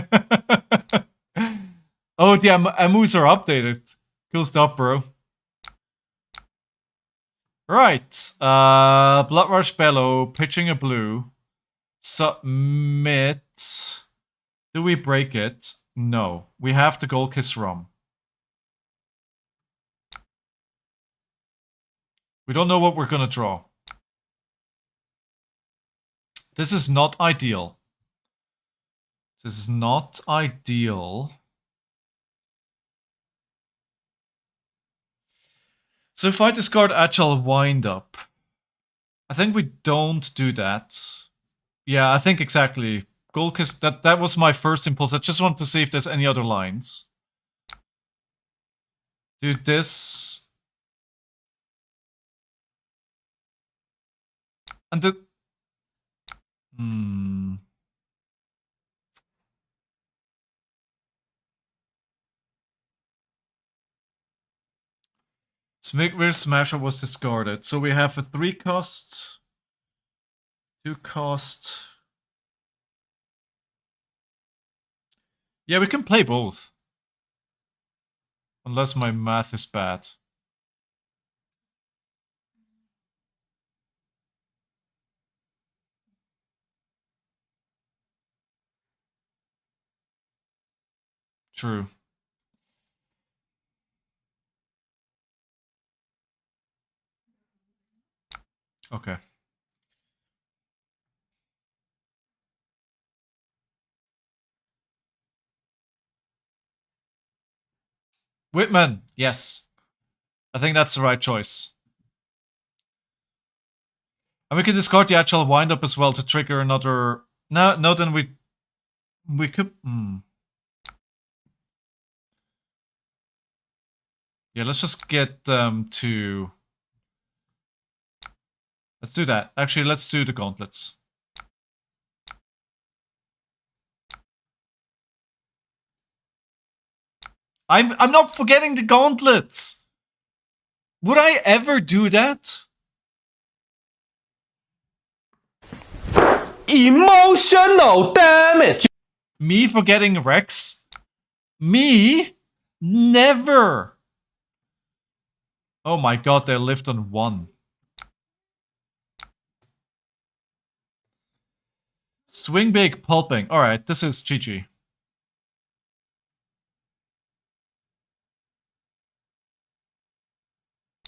S2: Oh, the MUs are updated. Cool stuff, bro. Right. Blood Rush Bellow, pitching a blue. Submit. Do we break it? No. We have to Gold Kiss Rum. We don't know what we're gonna draw. This is not ideal. This is not ideal. So if I discard Agile Wind-Up, I think we don't do that. Yeah, I think exactly. Gold Kiss, that was my first impulse. I just want to see if there's any other lines. Do this. And the... Smigwir Smasher was discarded. So we have a 3 cost, 2 cost. Yeah, we can play both. Unless my math is bad. True. Okay. Whitman, yes. I think that's the right choice. And we can discard the Agile Wind-Up as well to trigger another... No, then we could... Yeah, let's just get to... Let's do that. Actually, let's do the gauntlets. I'm not forgetting the gauntlets. Would I ever do that?
S7: Emotional damage.
S2: Me forgetting Rex? Me? Never. Oh my god, they lived on 1. Swing big, pulping. Alright, this is GG.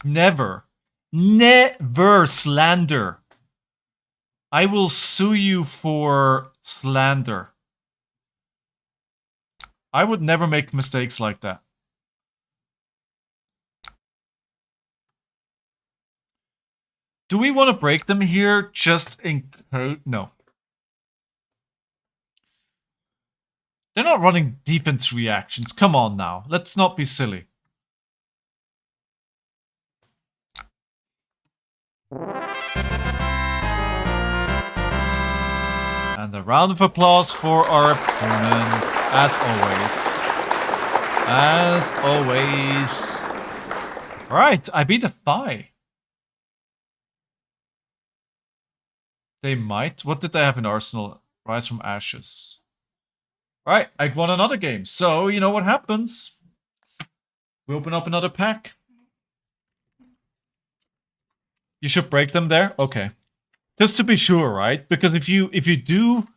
S2: Never. Never slander. I will sue you for slander. I would never make mistakes like that. Do we want to break them here just in code? No. They're not running defense reactions. Come on now. Let's not be silly. And a round of applause for our opponent, as always. As always. Alright, I beat a Thigh. They might. What did they have in Arsenal? Rise from Ashes. Alright, I won another game. So, you know what happens? We open up another pack. You should break them there? Okay. Just to be sure, right? Because if you do,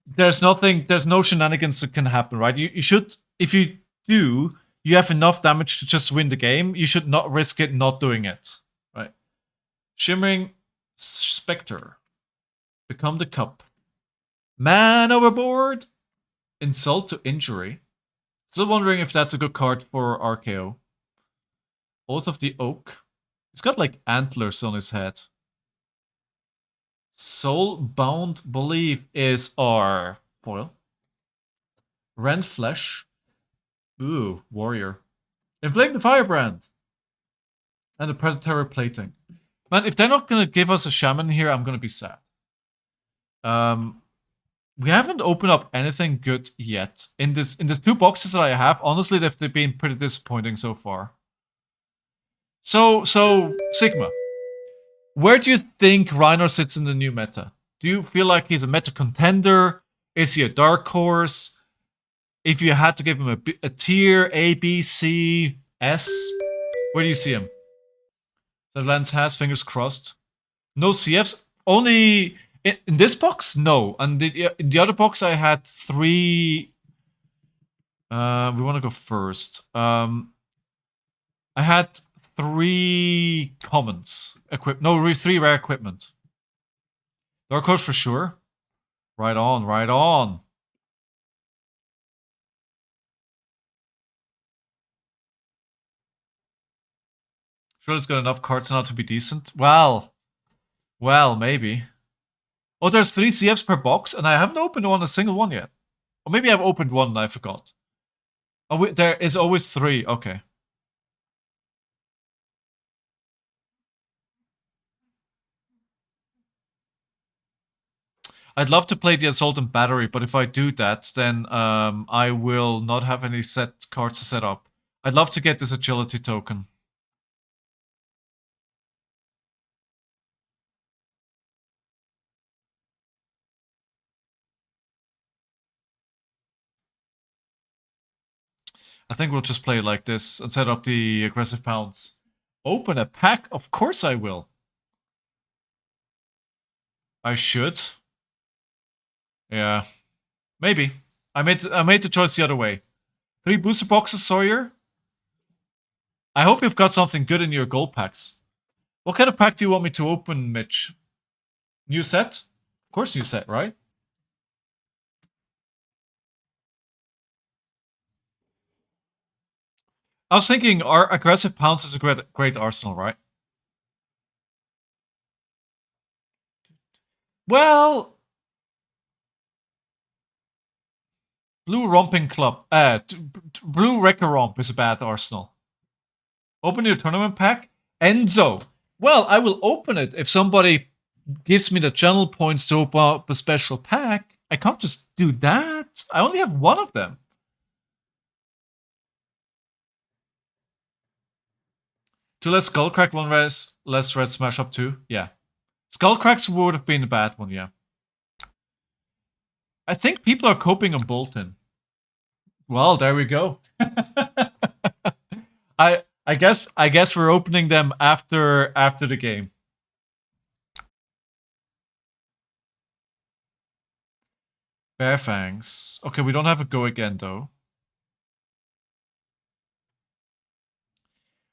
S2: there's no shenanigans that can happen, right? You should, if you do, you have enough damage to just win the game. You should not risk it not doing it, right? Shimmering Spectre. Become the Cup. Man overboard. Insult to Injury. Still wondering if that's a good card for RKO. Oath of the Oak. He's got like antlers on his head. Soulbound Belief is our foil. Rend Flesh. Ooh, Warrior. Inflame the Firebrand. And the Predatory Plating. Man, if they're not gonna give us a Shaman here, I'm gonna be sad. We haven't opened up anything good yet. In this 2 boxes that I have, honestly, they've been pretty disappointing so far. So Sigma, where do you think Rhinar sits in the new meta? Do you feel like he's a meta contender? Is he a dark horse? If you had to give him a tier, A, B, C, S, where do you see him? The lens has, fingers crossed. No CFs, only in this box, no. And in the other box, I had 3. We want to go first. I had 3 commons. 3 rare equipment. Dark horse for sure. Right on, right on. Sure, it's got enough cards now to be decent. Well, maybe. Oh, there's 3 CFs per box, and I haven't opened a single one yet. Or maybe I've opened one and I forgot. Oh, there is always 3. Okay. I'd love to play the Assault and Battery, but if I do that, then I will not have any set cards to set up. I'd love to get this Agility token. I think we'll just play it like this and set up the aggressive pounds. Open a pack? Of course I will. I should. Yeah. Maybe. I made the choice the other way. 3 booster boxes, Sawyer. I hope you've got something good in your gold packs. What kind of pack do you want me to open, Mitch? New set? Of course new set, right? I was thinking our aggressive pounce is a great arsenal, right? Well, Blue Romping Club, Blue Wrecker Romp is a bad arsenal. Open your tournament pack, Enzo. Well, I will open it if somebody gives me the channel points to open up a special pack. I can't just do that. I only have 1 of them. 2 less Skullcrack, 1 less red smash up 2. Yeah. Skullcracks would have been a bad one, yeah. I think people are coping on Bolton. Well, there we go. I guess we're opening them after the game. Bearfangs. Okay, we don't have a go again though.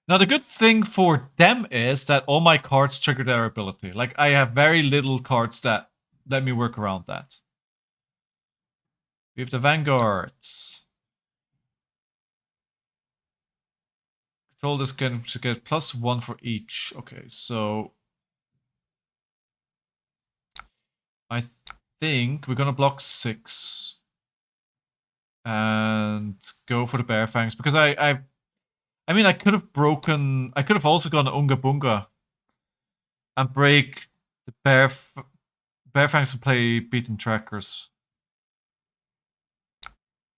S2: Now the good thing for them is that all my cards trigger their ability. Like I have very little cards that let me work around that. We have the Vanguards. Control this can get +1 for each. Okay, so I think we're gonna block 6 and go for the Bearfangs because I mean I could have also gone Unga Bunga and break the Bearfangs and play Beaten Trackers.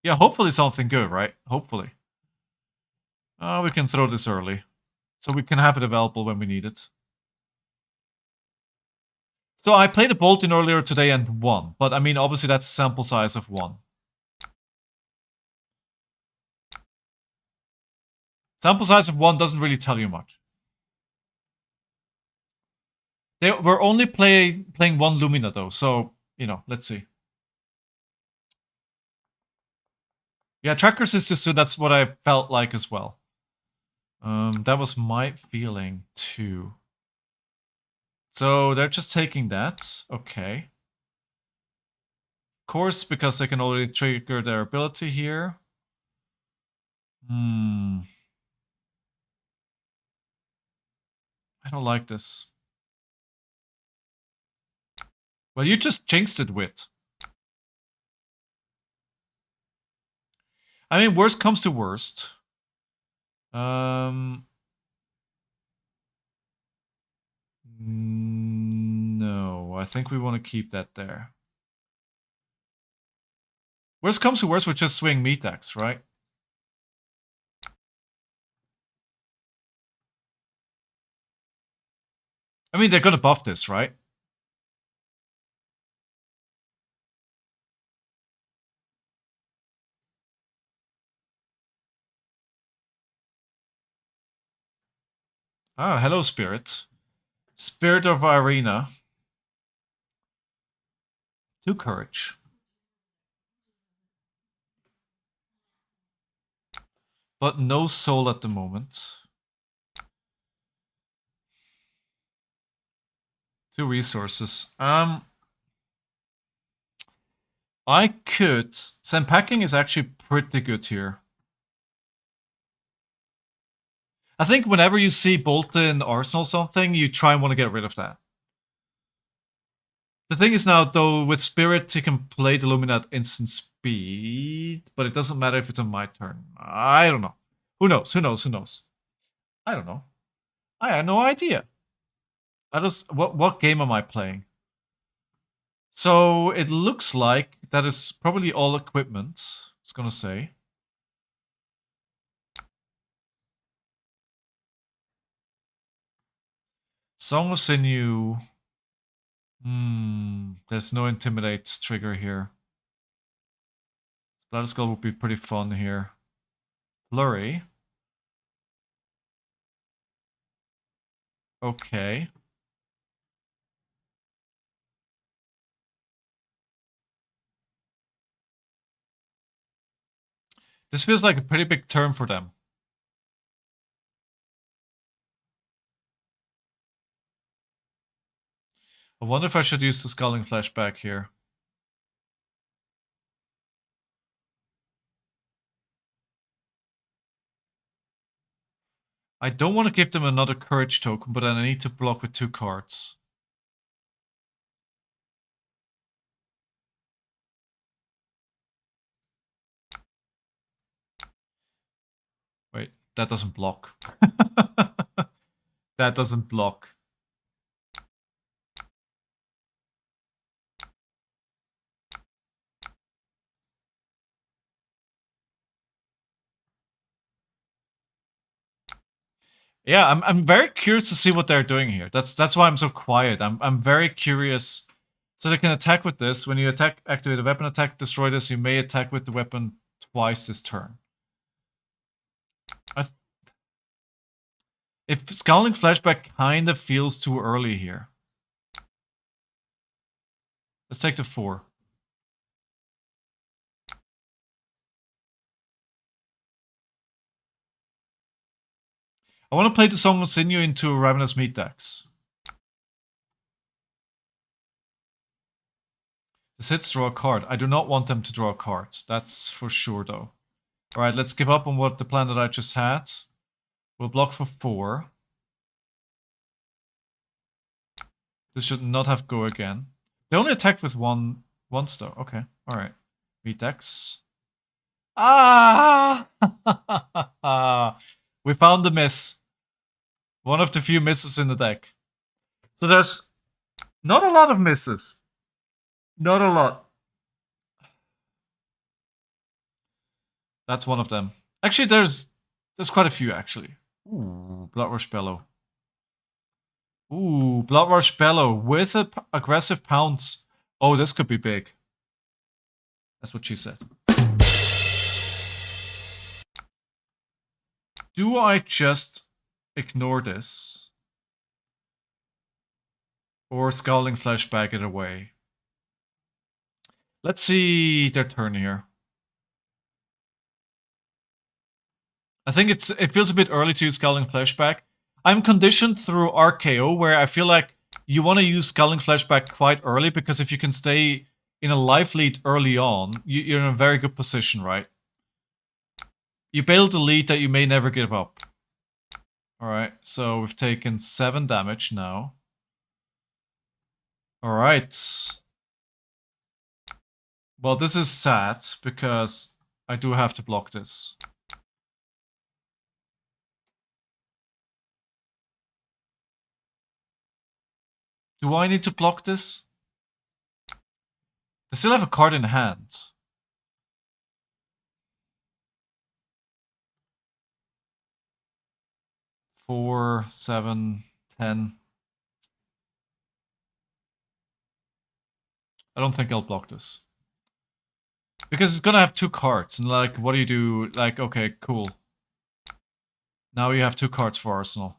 S2: Yeah, hopefully something good, right? Hopefully. We can throw this early. So we can have it available when we need it. So I played a Bolton earlier today and won. But I mean, obviously that's a sample size of 1. Sample size of 1 doesn't really tell you much. We're only playing 1 Lumina though, so, you know, let's see. Yeah, Trackers is just so that's what I felt like as well. That was my feeling too. So they're just taking that. Okay. Of course, because they can already trigger their ability here. I don't like this. Well, you just jinxed it, Wit. I mean, worst comes to worst. No, I think we want to keep that there. Worst comes to worst, we just swing Meataxe, right? I mean, they're gonna buff this, right? Ah, hello, Spirit. Spirit of Arena. 2 courage. But no soul at the moment. 2 resources. I could... Senpacking is actually pretty good here. I think whenever you see Bolton Arsenal something, you try and want to get rid of that. The thing is now, though, with Spirit, he can play the Lumina at instant speed, but it doesn't matter if it's on my turn. I don't know. Who knows? Who knows? Who knows? I don't know. I have no idea. What game am I playing? So it looks like that is probably all equipment. It's gonna say. Song of Sinew. There's no Intimidate trigger here. Splatter Skull would be pretty fun here. Flurry. Okay. This feels like a pretty big turn for them. I wonder if I should use the Sculling Flashback here. I don't want to give them another Courage token, but then I need to block with 2 cards. Wait, that doesn't block. That doesn't block. Yeah, I'm very curious to see what they're doing here. That's why I'm so quiet. I'm very curious. So they can attack with this. When you activate a weapon attack, destroy this. You may attack with the weapon twice this turn. If Scowling Flashback kind of feels too early here. Let's take the 4. I want to play the Song of Sinew into a Ravenous Meataxe. This hits draw a card. I do not want them to draw a card. That's for sure, though. Alright, let's give up on what the plan that I just had. We'll block for 4. This should not have go again. They only attacked with once, though. Okay, alright. Meataxe. Ah! We found the miss. One of the few misses in the deck. So there's not a lot of misses. Not a lot. That's one of them. Actually, there's quite a few, actually. Ooh, Bloodrush Bellow. Ooh, Bloodrush Bellow with an aggressive pounce. Oh, this could be big. That's what she said. Do I just ignore this? Or Scowling Flashback it away? Let's see their turn here. I think it feels a bit early to use Scowling Flashback. I'm conditioned through RKO where I feel like you want to use Scowling Flashback quite early because if you can stay in a life lead early on, you're in a very good position, right? You build a lead that you may never give up. Alright, so we've taken 7 damage now. Alright. Well, this is sad because I do have to block this. Do I need to block this? They still have a card in hand. Four, 7, 10. I don't think I'll block this. Because it's gonna have 2 cards, and like, what do you do? Like, okay, cool. Now you have 2 cards for Arsenal.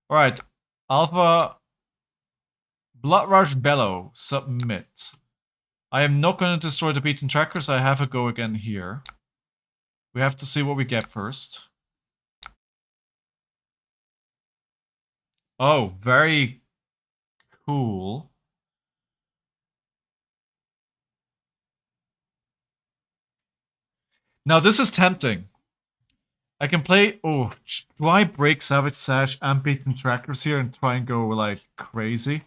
S2: Alright, Alpha... Bloodrush Bellow, submit. I am not going to destroy the beaten trackers, I have a go again here. We have to see what we get first. Oh, very cool. Now this is tempting. I can play... Oh, do I break Savage Sash and Beaten Trackers here and try and go like crazy?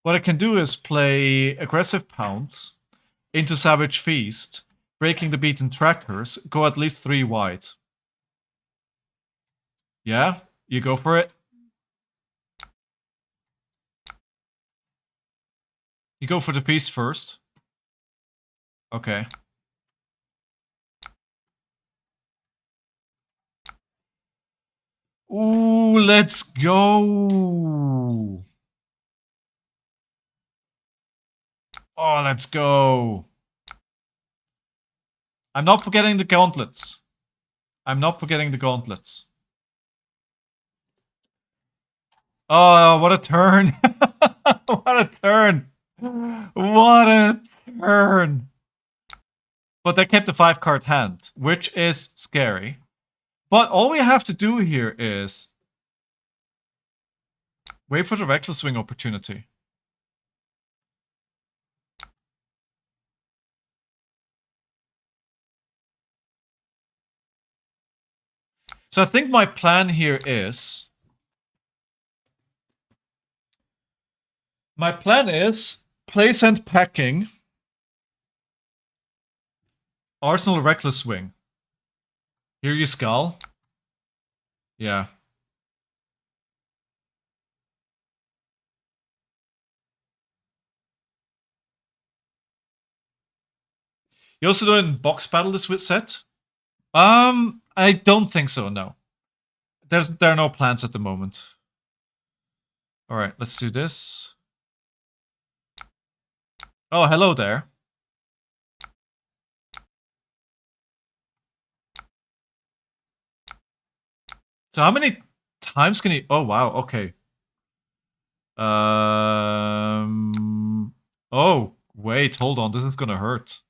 S2: What I can do is play Aggressive Pounce into Savage Feast, breaking the Beaten Trackers, go at least 3 wide. Yeah? You go for it? You go for the Feast first. Okay. Ooh, let's go! Oh, let's go! I'm not forgetting the gauntlets. I'm not forgetting the gauntlets. Oh, what a turn! What a turn! What a turn! But they kept a 5-card hand, which is scary. But all we have to do here is wait for the Reckless Swing opportunity. So I think my plan here is... My plan is place and packing. Arsenal Reckless Swing. Here you skull. Yeah. You also doing box battle this set? I don't think so, no. There are no plans at the moment. All right, let's do this. Oh, hello there. So how many times can he... Oh, wow, okay. Oh, wait, hold on. This is gonna hurt.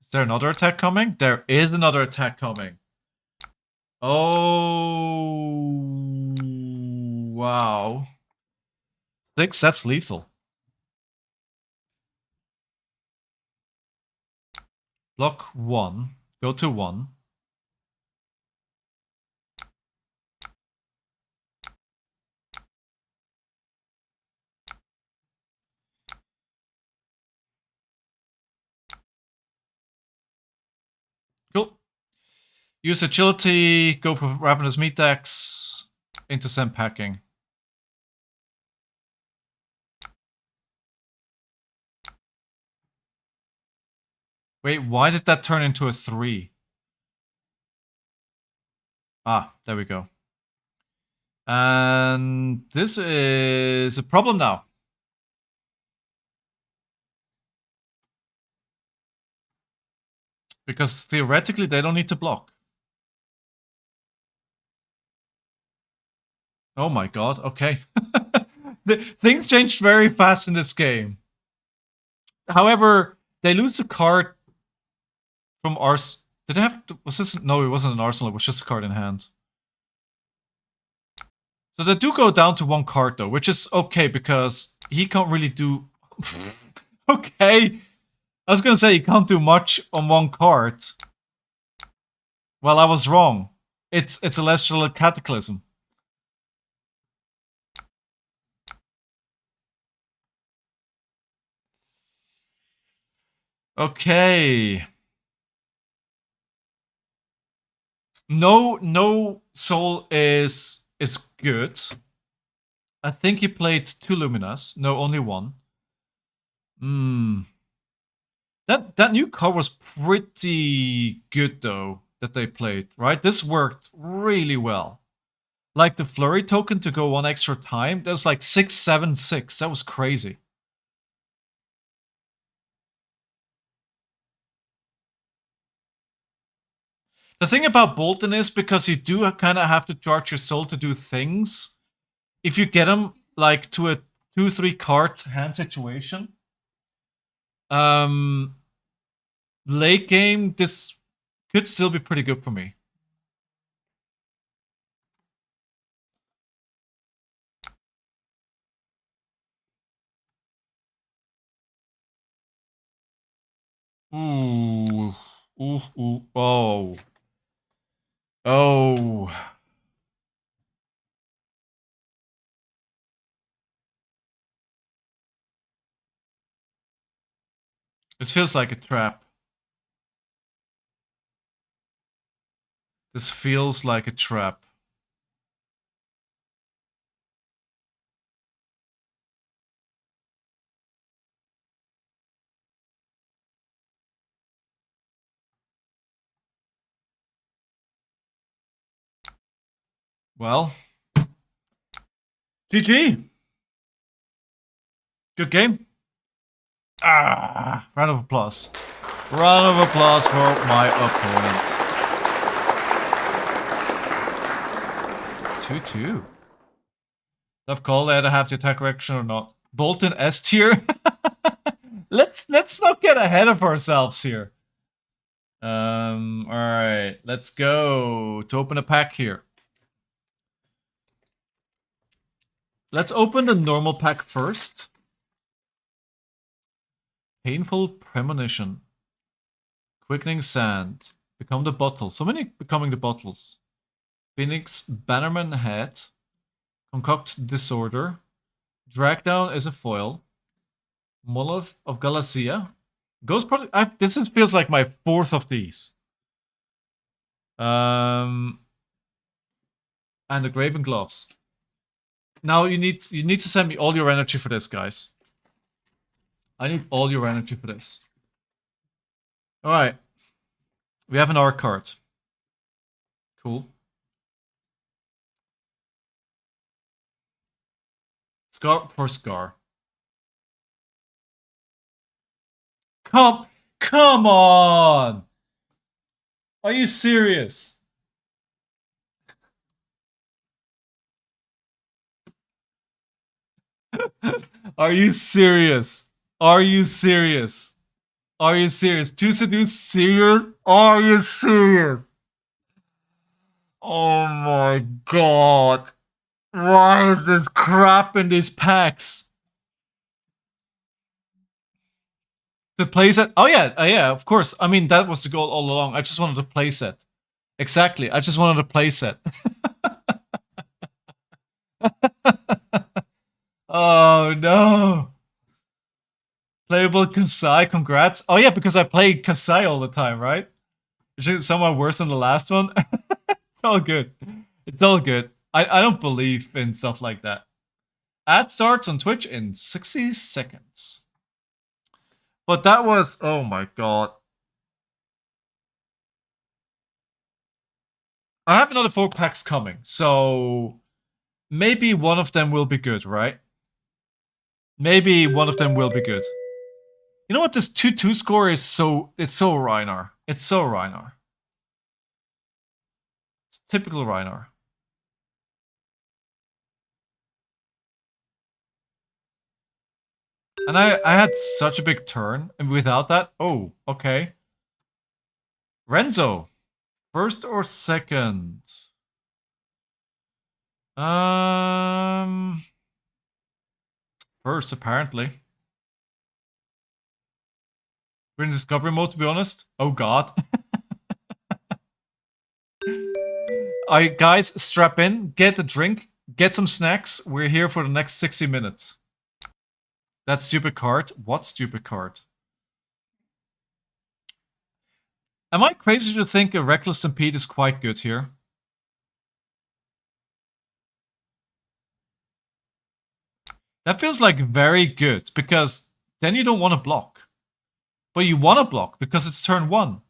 S2: Is there another attack coming? There is another attack coming. Oh, wow. 6, that's lethal. Block 1. Go to 1. Cool. Use agility, go for Ravenous Meataxe, into send packing. Wait, why did that turn into a 3? Ah, there we go. And this is a problem now. Because theoretically, they don't need to block. Oh my god, okay. Things changed very fast in this game. However, they lose a card from Ars... Did they have... Was this... No, it wasn't an Arsenal, it was just a card in hand. So they do go down to 1 card though, which is okay because he can't really do... Okay. I was gonna say he can't do much on 1 card. Well, I was wrong. It's a Celestial Cataclysm. Okay. No soul is good. I think he played 2 Luminas. No, only 1. That new card was pretty good though, that they played, right? This worked really well. Like the flurry token to go 1 extra time, that was like 6, 7, 6. That was crazy. The thing about Bolton is because you do kind of have to charge your soul to do things. If you get him like to a 2-3 card hand situation, late game, this could still be pretty good for me. Ooh. Ooh. Oh. Oh. This feels like a trap. This feels like a trap. Well. GG. Good game. Round of applause. Round of applause for my opponent. 2-2. Tough call there to have the attack reaction or not. Bolton S tier. Let's not get ahead of ourselves here. Alright, let's go to open a pack here. Let's open the normal pack first. Painful Premonition. Quickening Sand. Become the bottle. So many becoming the bottles. Phoenix Bannerman Head. Concoct Disorder. Dragdown is a foil. Molotov of Galacia. Ghost Project. This feels like my 4th of these. And the Graven Gloves. Now you need to send me all your energy for this, guys. I need all your energy for this. Alright. We have an R card. Cool. Scar for Scar. Come on! Are you serious? Are you serious? Are you serious? Are you serious? To seduce serious? Are you serious? Oh my god. Why is this crap in these packs? The playset? Oh yeah, of course. I mean, that was the goal all along. I just wanted a playset. Exactly. I just wanted a playset. Oh no. Playable Kasai, congrats. Oh yeah, because I play Kasai all the time, right? Which is somewhat worse than the last one. It's all good. It's all good. I don't believe in stuff like that. Ad starts on Twitch in 60 seconds. But that was, oh my god. I have another 4 packs coming, so maybe one of them will be good, right? Maybe one of them will be good. You know what? This 2-2 score is so... It's so Rhinar. It's so Rhinar. It's typical Rhinar. And I had such a big turn, and without that... Oh, okay. Renzo. First or second? First, apparently. We're in discovery mode, to be honest. Oh god. Alright, guys, strap in, get a drink, get some snacks. We're here for the next 60 minutes. That stupid card? What stupid card? Am I crazy to think a Reckless Stampede is quite good here? That feels like very good, because then you don't want to block. But you want to block, because it's turn 1.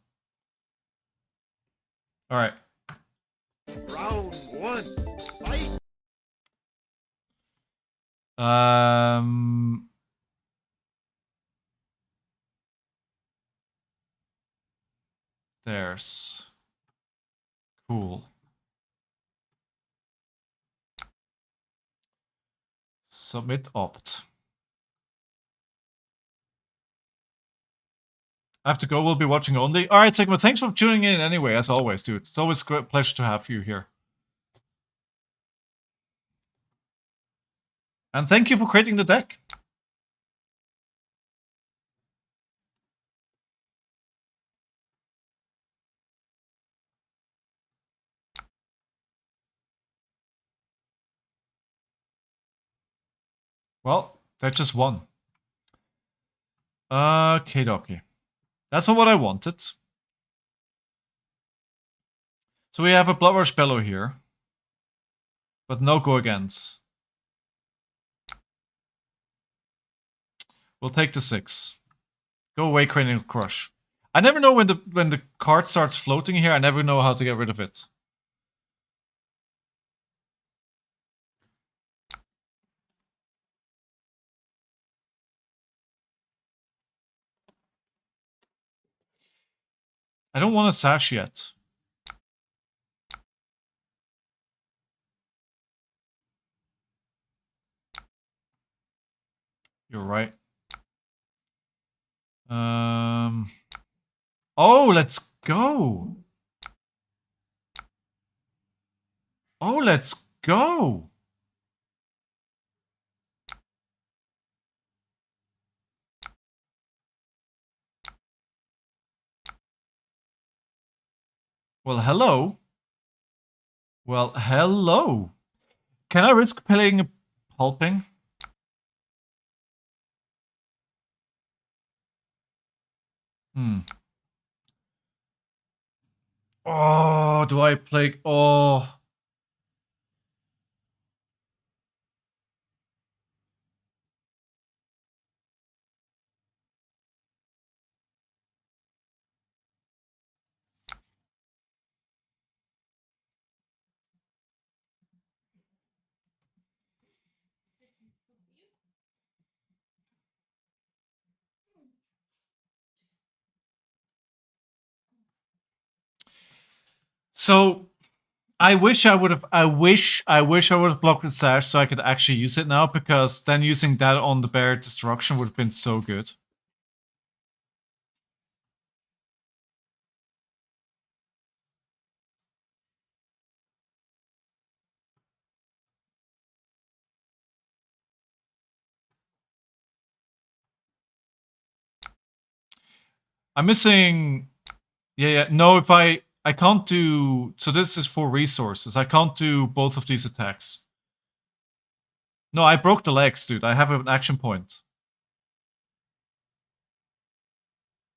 S2: Alright.
S5: Round 1. Fight!
S2: There's... Cool. Submit opt. I have to go, we'll be watching only. Alright, Sigma, thanks for tuning in anyway, as always, dude. It's always a great pleasure to have you here. And thank you for creating the deck. Well, that just won. Okay, dokie. That's not what I wanted. So we have a Blood Rush Bellow here. But no go against. We'll take the 6. Go away, Cranial Crush. I never know when the card starts floating here, I never know how to get rid of it. I don't want a Sash yet. You're right. Oh, let's go. Oh, let's go. Well, hello. Well, hello. Can I risk playing a Pulping? Oh, do I play... Oh. So I wish I would have. I wish I would have blocked with Sash so I could actually use it now, because then using that on the Bear Destruction would have been so good. I'm missing. Yeah. No, if I can't do. So this is for resources. I can't do both of these attacks. No, I broke the legs, dude. I have an action point.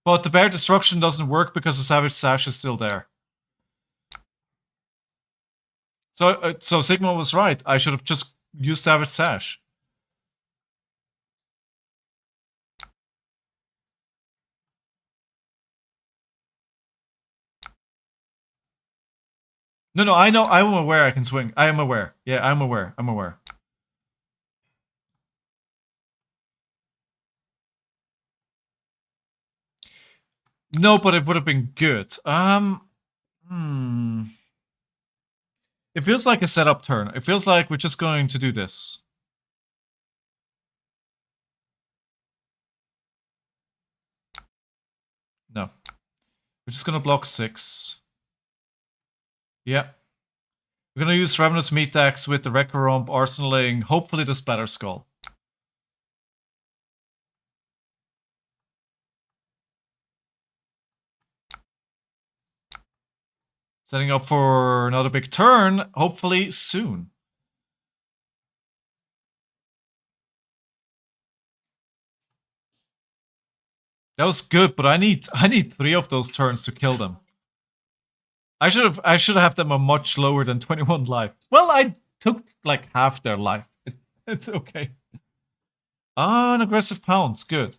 S2: But the Bear Destruction doesn't work because the Savage Sash is still there. So Sigma was right. I should have just used Savage Sash. No, I know. I'm aware I can swing. I am aware. Yeah, I'm aware. I'm aware. No, but it would have been good. It feels like a setup turn. It feels like we're just going to do this. No. We're just gonna block 6. Yeah. We're gonna use Ravenous Meataxe with the Recuromp, arsenaling, hopefully the Splatter Skull. Setting up for another big turn, hopefully soon. That was good, but I need 3 of those turns to kill them. I should have them a much lower than 21 life. Well, I took like half their life. It's okay. Ah, an aggressive pounce, good.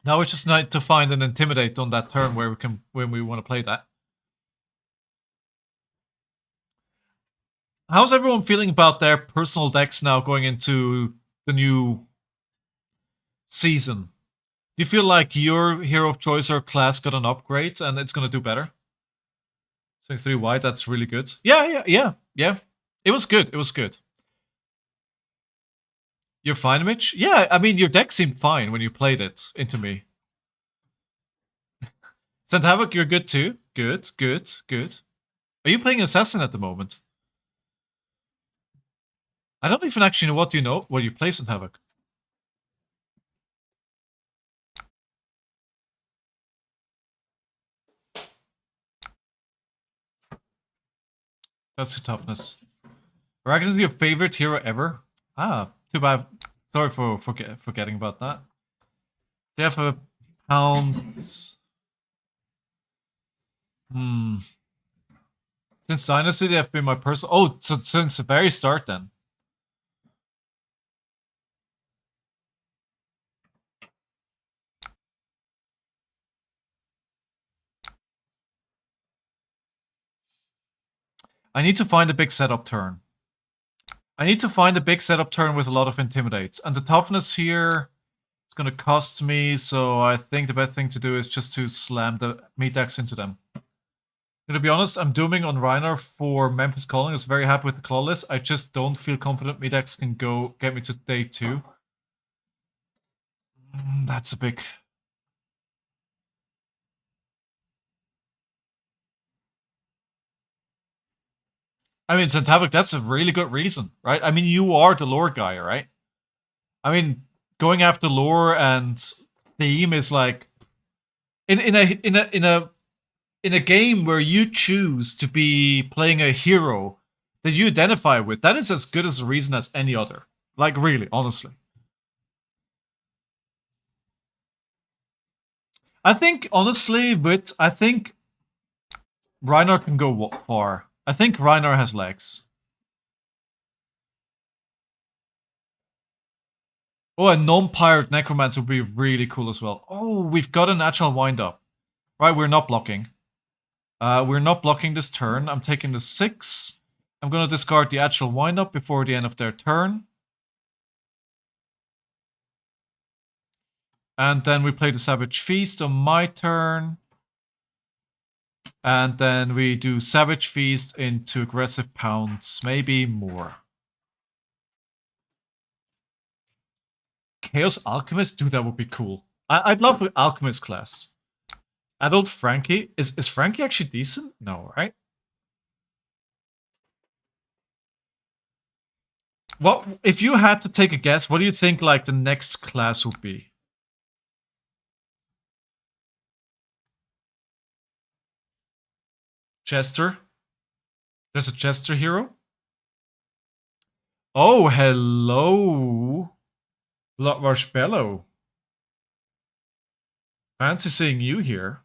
S2: Now we just need to find an intimidate on that turn where when we want to play that. How's everyone feeling about their personal decks now going into the new season? Do you feel like your hero of choice or class got an upgrade and it's gonna do better? Swing 3 white, that's really good. Yeah. It was good. It was good. You're fine, Mitch? Yeah, I mean, your deck seemed fine when you played it into me. Sent Havoc, you're good too. Good. Are you playing Assassin at the moment? I don't even actually know what you play, Sent Havoc. That's your toughness. Ragus is your favorite hero ever? Ah, too bad. Sorry for forgetting about that. They have a pounds. Since Dynasty, they have been my personal. Oh, so since the very start, then. I need to find a big setup turn. I need to find a big setup turn with a lot of intimidates. And the toughness here is going to cost me, so I think the best thing to do is just to slam the Meataxe into them. To be honest, I'm dooming on Rhinar for Memphis Calling. I was very happy with the Clawless. I just don't feel confident Meataxe can go get me to day 2. That's a big... I mean, Centavic, that's a really good reason, right? I mean, you are the lore guy, right? I mean, going after lore and theme is like in a game where you choose to be playing a hero that you identify with. That is as good as a reason as any other. Like, really, honestly. I think, honestly, I think Rhinar can go far. I think Rhinar has legs. Oh, a non-pirate necromancer would be really cool as well. Oh, we've got a natural wind-up. Right, we're not blocking. We're not blocking this turn. I'm taking the 6. I'm going to discard the actual wind-up before the end of their turn. And then we play the Savage Feast on my turn. And then we do Savage Feast into Aggressive Pounce, maybe more. Chaos Alchemist? Dude, that would be cool. I'd love the Alchemist class. Adult Frankie? Is Frankie actually decent? No, right? What if you had to take a guess, what do you think like the next class would be? Chester? There's a Chester hero? Oh, hello. Bloodrush Bellow. Fancy seeing you here.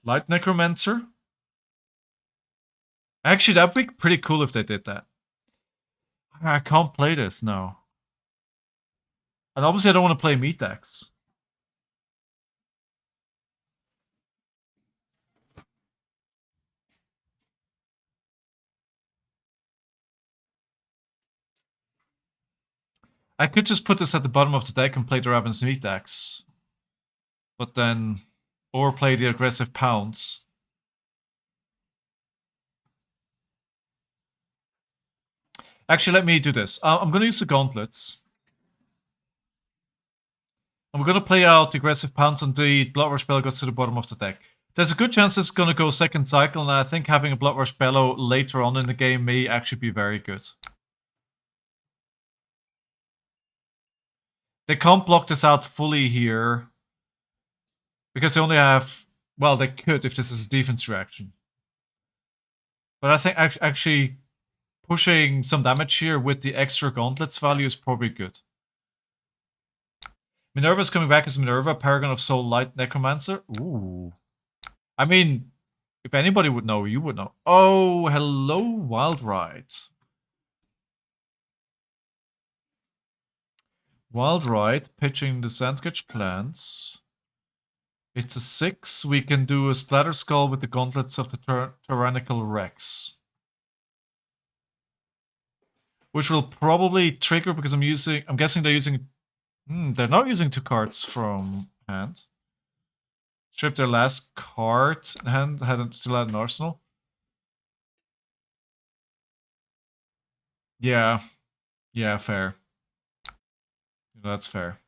S2: Light Necromancer? Actually, that'd be pretty cool if they did that. I can't play this, no. And obviously I don't want to play Meataxe. I could just put this at the bottom of the deck and play the Raven's Meataxe. But then... Or play the Aggressive Pounce. Actually, let me do this. I'm going to use the Gauntlets. And we're going to play out the Aggressive Pounce and the Bloodrush Bellow goes to the bottom of the deck. There's a good chance it's going to go second cycle, and I think having a Bloodrush Bellow later on in the game may actually be very good. They can't block this out fully here. Because they only have... Well, they could if this is a defense reaction. But I think actually pushing some damage here with the extra Gauntlets value is probably good. Minerva's coming back as Minerva, Paragon of Soul, Light Necromancer. Ooh. I mean, if anybody would know, you would know. Oh, hello, Wild Ride. Wild Ride, pitching the Sandsketch Plants. It's a 6. We can do a Splatter Skull with the Gauntlets of the Tyrannical Rex. Which will probably trigger because I'm guessing they're using... they're not using 2 cards from hand. Strip their last card in hand, still had an arsenal. Yeah. Yeah, fair. That's fair.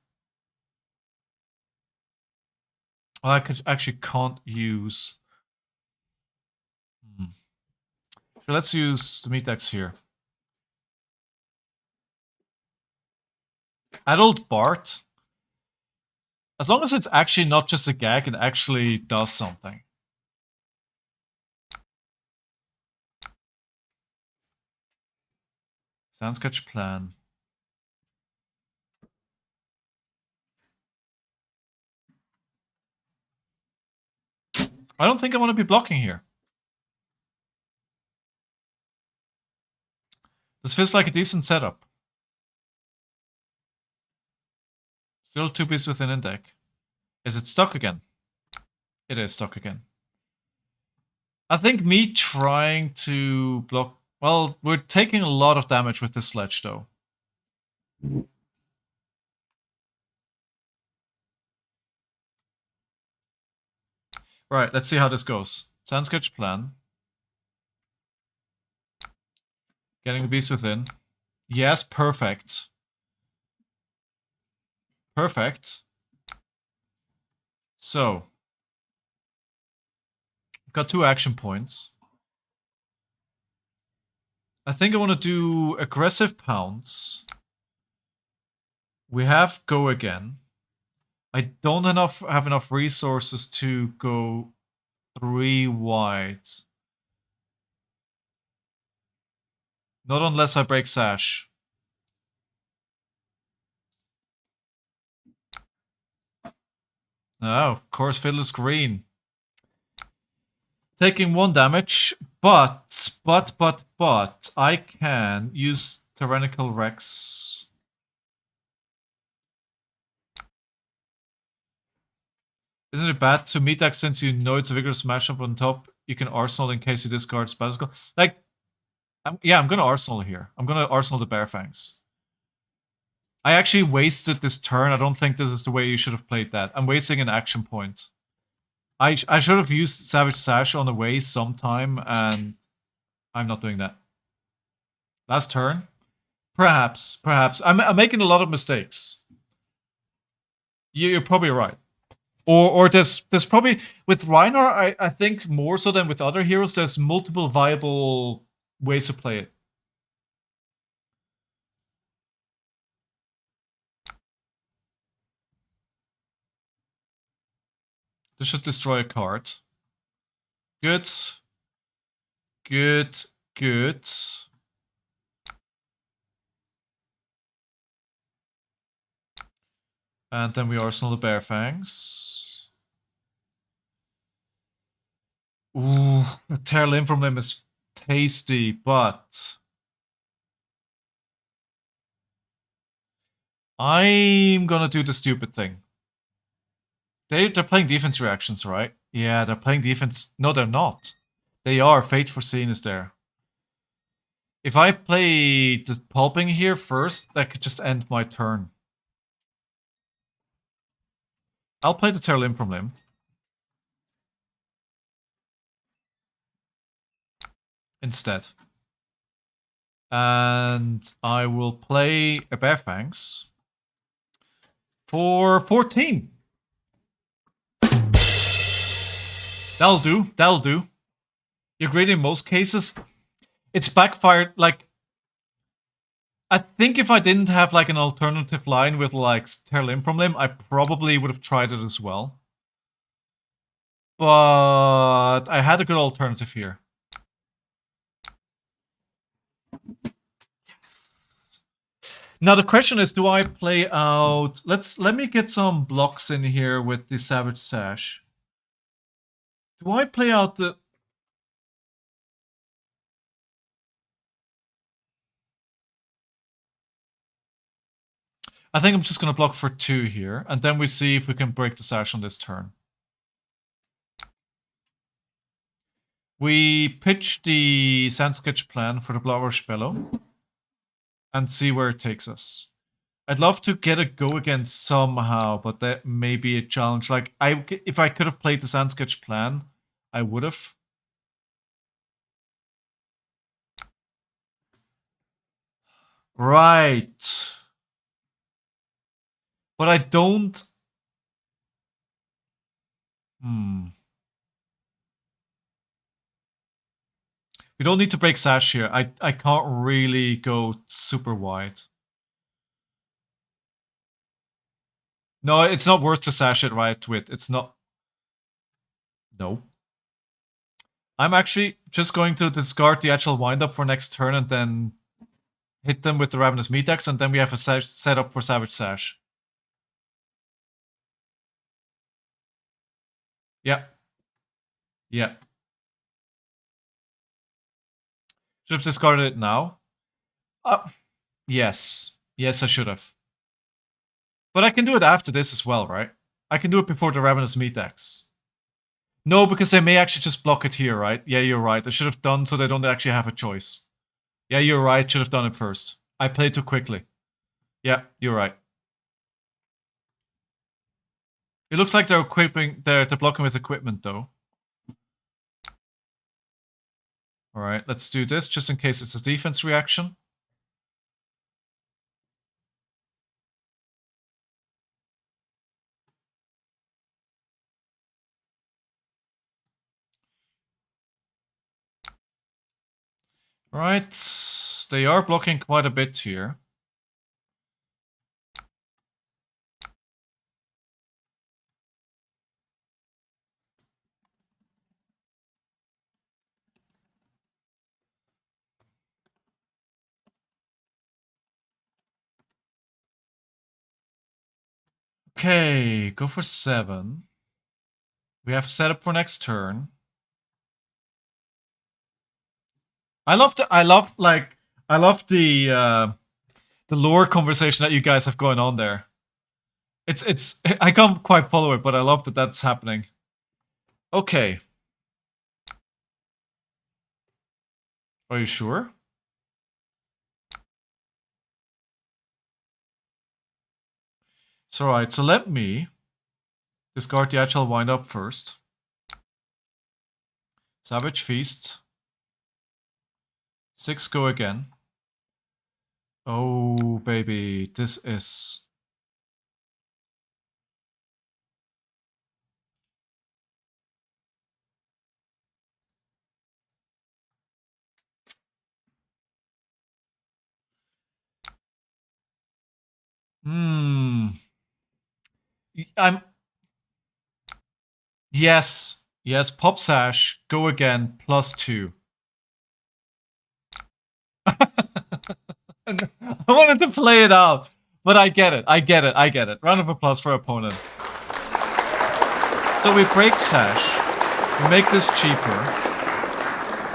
S2: I actually can't use... So let's use the Meataxe here. Adult Bart. As long as it's actually not just a gag, it actually does something. Sandsketch Plan. I don't think I want to be blocking here. This feels like a decent setup. Still 2 pieces within a deck. Is it stuck again? It is stuck again. I think me trying to block... Well, we're taking a lot of damage with this sledge, though. Right, let's see how this goes. Sandsketch Plan. Getting the beast within. Yes, perfect. Perfect. So. We've got 2 action points. I think I want to do Aggressive Pounce. We have Go Again. I don't have enough resources to go 3 wide. Not unless I break Sash. Oh, of course, Fiddler's Green. Taking 1 damage, but I can use Tyrannical Rex. Isn't it bad to Meataxe since you know it's a vigorous mashup on top? You can Arsenal in case you discard Battle Skull. Like, I'm gonna Arsenal here. I'm gonna Arsenal the Bear Fangs. I actually wasted this turn. I don't think this is the way you should have played that. I'm wasting an action point. I should have used Savage Sash on the way sometime, and I'm not doing that. Last turn? Perhaps. I'm making a lot of mistakes. You're probably right. Or there's probably... With Rhinar, I think more so than with other heroes, there's multiple viable ways to play it. This should destroy a card. Good. Good. Good. And then we arsenal the Bear Fangs. Ooh, a Tear Limb from them is tasty, but... I'm gonna do the stupid thing. They're playing defense reactions, right? Yeah, they're playing defense. No, they're not. They are. Fate Foreseen is there. If I play the pulping here first, that could just end my turn. I'll play the Tear Limb from Limb. Instead. And I will play a Bear Fangs for 14. That'll do. That'll do. You're great in most cases. It's backfired. Like, I think if I didn't have like an alternative line with like Tear Limb from Limb, I probably would have tried it as well. But I had a good alternative here. Yes. Now the question is, do I play out... Let me get some blocks in here with the Savage Sash. Do I play out the... I think I'm just going to block for 2 here, and then we see if we can break the Sash on this turn. We pitch the Sand Sketch plan for the Blauer Spello and see where it takes us. I'd love to get a go again somehow, but that may be a challenge. Like, if I could have played the Sand Sketch plan, I would have. Right. But I don't... We don't need to break Sash here. I can't really go super wide. No, it's not worth to Sash it right with. It's not... No. I'm actually just going to discard the actual windup for next turn and then hit them with the Ravenous Meataxe, and then we have a set up for Savage Sash. Yeah. Yeah. Should have discarded it now. Yes. Yes, I should have. But I can do it after this as well, right? I can do it before the Ravenous Meataxe. No, because they may actually just block it here, right? Yeah, you're right. I should have done so they don't actually have a choice. Yeah, you're right. Should have done it first. I played too quickly. Yeah, you're right. It looks like they're equipping... They're blocking with equipment, though. Alright, let's do this, just in case it's a defense reaction. Alright, they are blocking quite a bit here. Okay, go for 7. We have set up for next turn. I love the lore conversation that you guys have going on there. It's I can't quite follow it, but I love that that's happening. Okay. Are you sure? It's alright, so let me discard the Agile Wind Up first. Savage Feast. 6 go again. Oh, baby, this is... I'm... Yes, Pop Sash, go again, +2. I wanted to play it out, but I get it. Round of applause for opponent. So we break Sash, we make this cheaper.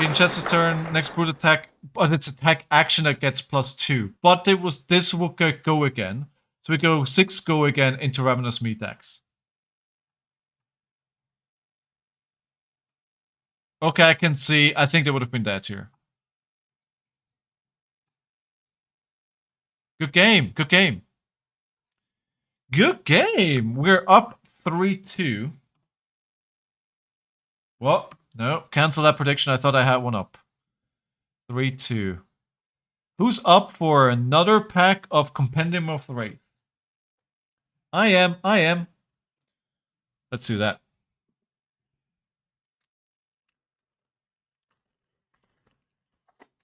S2: In Chester's turn, next brute attack, but it's attack action that gets +2. But this will go again. So we go 6 go again into Ravenous Meataxe. Okay, I can see. I think they would have been dead here. Good game. We're up 3-2. What? No, cancel that prediction. I thought I had one up. 3-2. Who's up for another pack of Compendium of Rathe? I am. Let's do that.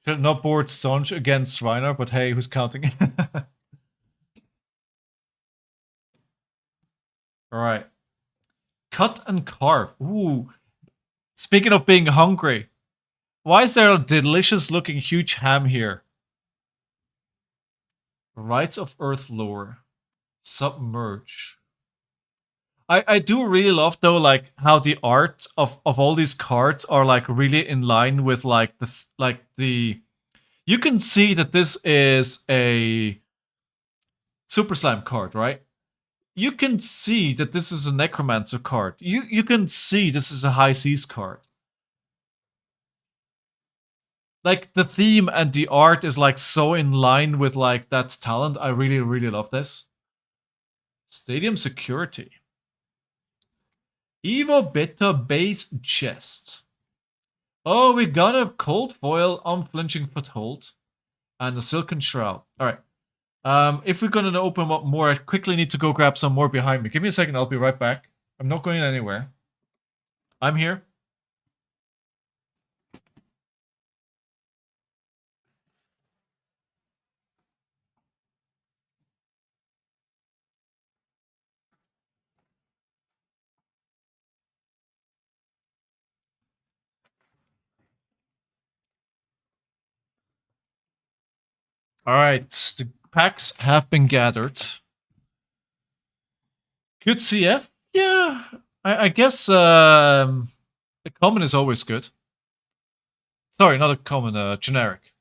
S2: Should have not board Staunch against Rhinar, but hey, who's counting? Alright. Cut and carve. Ooh. Speaking of being hungry, why is there a delicious looking huge ham here? Rites of Earth lore. Submerge. I do really love though, like how the art of all these cards are like really in line with like the you can see that this is a Super Slime card, right? You can see that this is a Necromancer card. You can see this is a High Seas card. Like the theme and the art is like so in line with like that talent. I really love this. Stadium Security. Evo Beta Base Chest. Oh, we got a Cold Foil, Unflinching Foothold, and a Silken Shroud. Alright. If we're gonna open up more, I quickly need to go grab some more behind me. Give me a second, I'll be right back. I'm not going anywhere. I'm here. Alright, the packs have been gathered. Good CF? Yeah, I guess the common is always good. Sorry, not a common, generic.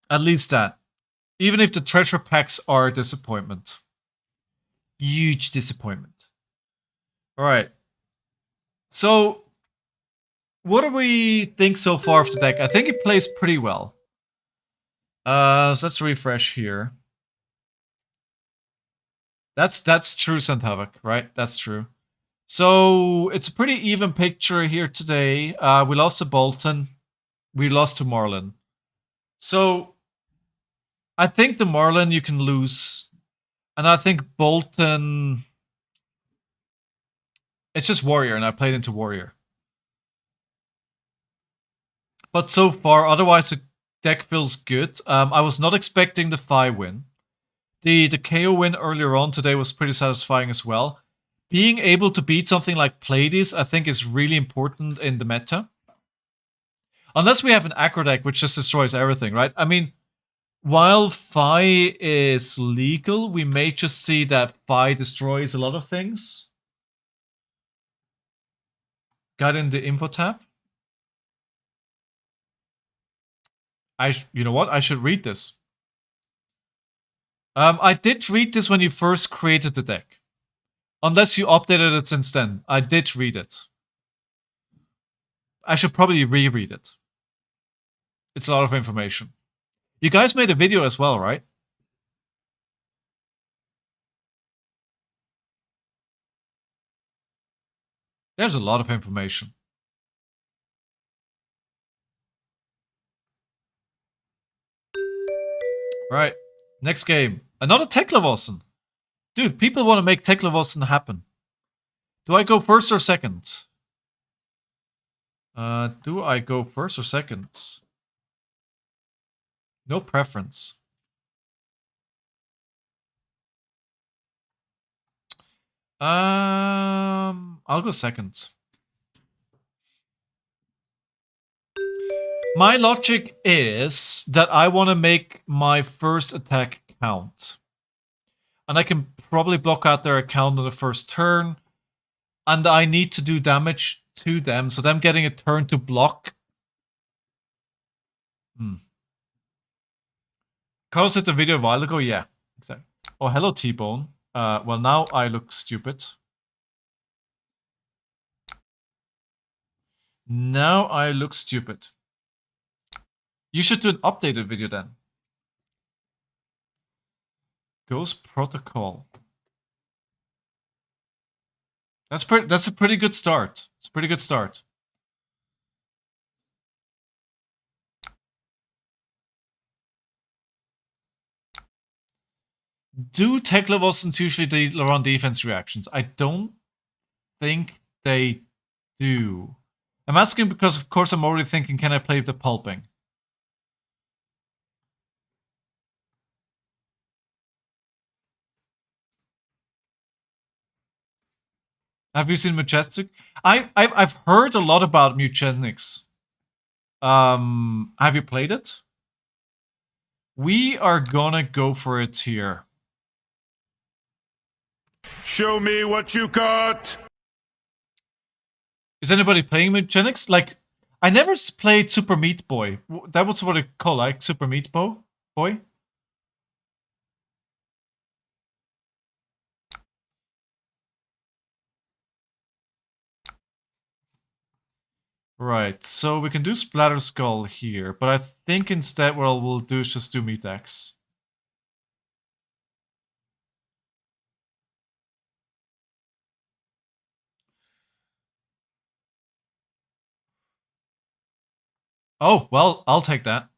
S2: At least that. Even if the treasure packs are a disappointment. Huge disappointment. Alright. So, what do we think so far of the deck? I think it plays pretty well. So let's refresh here. That's true, Sandhavak, right? That's true. So it's a pretty even picture here today. We lost to Bolton. We lost to Marlin. So I think the Marlin you can lose. And I think Bolton... It's just Warrior, and I played into Warrior. But so far, otherwise the deck feels good. I was not expecting the Phi win. The KO win earlier on today was pretty satisfying as well. Being able to beat something like Pleiades, I think, is really important in the meta. Unless we have an aggro deck which just destroys everything, right? I mean, while Phi is legal, we may just see that Phi destroys a lot of things. Got in the info tab. You know what? I should read this. I did read this when you first created the deck. Unless you updated it since then. I did read it. I should probably reread it. It's a lot of information. You guys made a video as well, right? There's a lot of information. Right. Next game. Another Teklavosen. Dude, people want to make Teklavosen happen. Do I go first or second? Do I go first or second? No preference. I'll go second. My logic is that I want to make my first attack count. And I can probably block out their account on the first turn. And I need to do damage to them, so them getting a turn to block. Carlos did the video a while ago, yeah. Exactly. Oh, hello, T-Bone. Well, now I look stupid. Now I look stupid. You should do an updated video then. Ghost Protocol. That's a pretty good start. It's a pretty good start. Do Teklavosens usually run defense reactions? I don't think they do. I'm asking because, of course, I'm already thinking, can I play the pulping? Have you seen Majestic? I've heard a lot about Mutagenics. Have you played it? We are gonna go for it here.
S4: Show me what you got!
S2: Is anybody playing Mutagenics? Like, I never played Super Meat Boy. That was what it called, like Super Meat Boy? Right, so we can do Splatter Skull here, but I think instead what we'll do is just do Meataxe. Oh, well, I'll take that.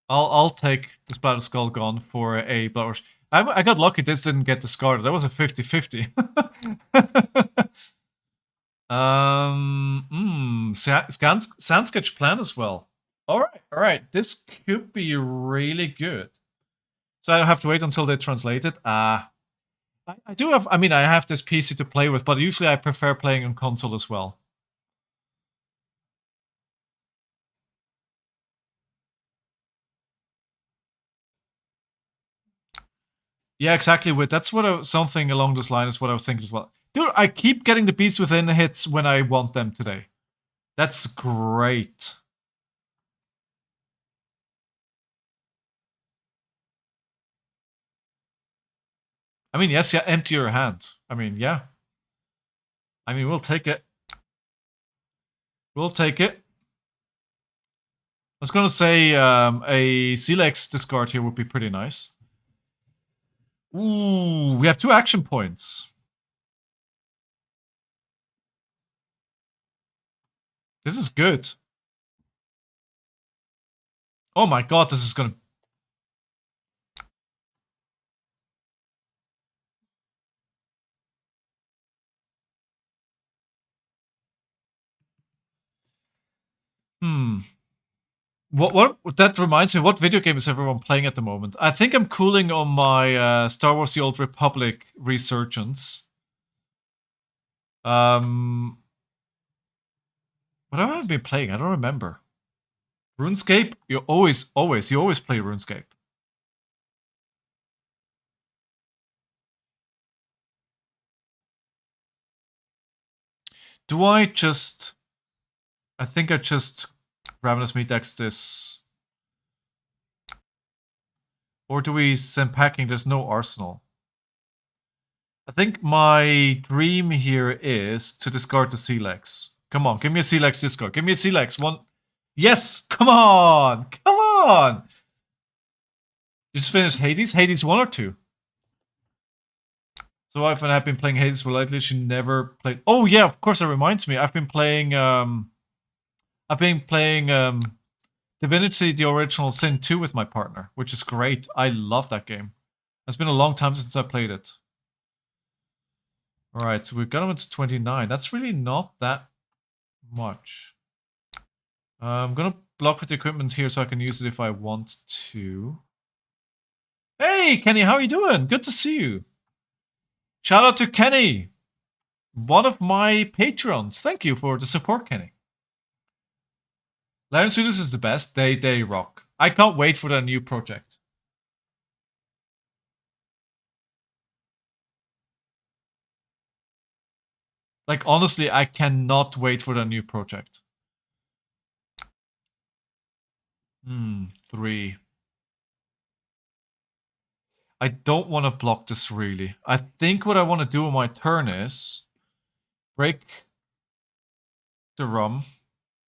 S2: I'll take the Splatter Skull gone for a Blood Rush. I got lucky this didn't get discarded. That was a 50-50. Sound sketch plan as well. Alright. This could be really good. So I have to wait until they translate it. I do have, I have this PC to play with, but usually I prefer playing on console as well. Yeah, exactly. That's what something along this line is what I was thinking as well. Dude, I keep getting the Beast Within hits when I want them today. That's great. Yes, yeah, empty your hand. Yeah. We'll take it. We'll take it. I was gonna say a Silex discard here would be pretty nice. Ooh, we have 2 action points. This is good. Oh my god, this is gonna... What that reminds me, what video game is everyone playing at the moment? I think I'm cooling on my Star Wars The Old Republic resurgence. What have I been playing? I don't remember. RuneScape? You always play RuneScape. Do I just... I think I just Ravenous Meataxe this. Or do we send packing? There's no arsenal. I think my dream here is to discard the Silex. Come on, give me a Silex discard. Give me a Silex. One. Yes! Come on! Come on! You just finished Hades? Hades 1 or 2? So wife and I have been playing Hades for lately. She never played. Oh yeah, of course. That reminds me. I've been playing Divinity: The Original Sin 2 with my partner, which is great. I love that game. It's been a long time since I played it. All right, so we've got him into 29. That's really not that much. I'm gonna block with the equipment here so I can use it if I want to. Hey, Kenny, how are you doing? Good to see you. Shout out to Kenny, one of my patrons. Thank you for the support, Kenny. Lion Studios is the best. They rock. I can't wait for their new project. Like, honestly, I cannot wait for their new project. 3. I don't want to block this, really. I think what I want to do on my turn is break the rum,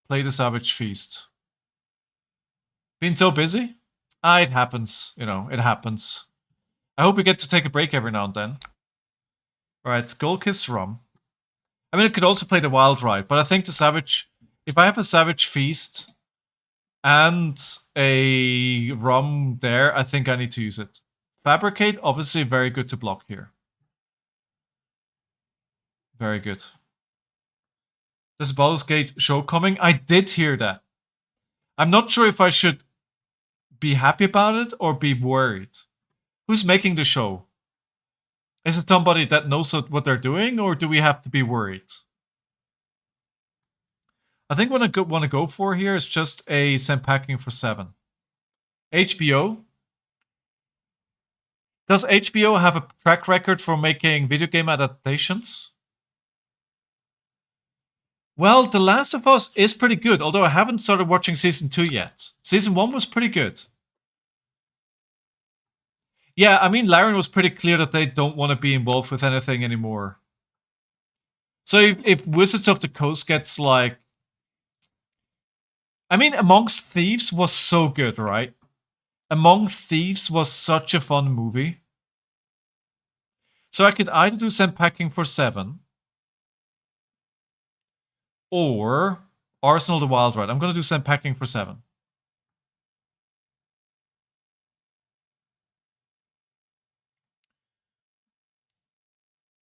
S2: play the Savage Feast. Been so busy? It happens. You know, it happens. I hope we get to take a break every now and then. Alright, Gold Kiss Rum. I mean, it could also play the Wild Ride, but I think the Savage... If I have a Savage Feast and a Rum there, I think I need to use it. Fabricate, obviously very good to block here. Very good. There's a Baldur's Gate show coming. I did hear that. I'm not sure if I should be happy about it or be worried. Who's making the show? Is it somebody that knows what they're doing, or do we have to be worried? I think what I want to go for here is just a Send Packing for 7. HBO. Does HBO have a track record for making video game adaptations? Well, The Last of Us is pretty good, although I haven't started watching Season 2 yet. Season 1 was pretty good. Yeah, I mean, Larian was pretty clear that they don't want to be involved with anything anymore. So if Wizards of the Coast gets like... I mean, Amongst Thieves was so good, right? Among Thieves was such a fun movie. So I could either do Send Packing for 7 or Arsenal the Wild Ride. I'm going to do Send Packing for 7.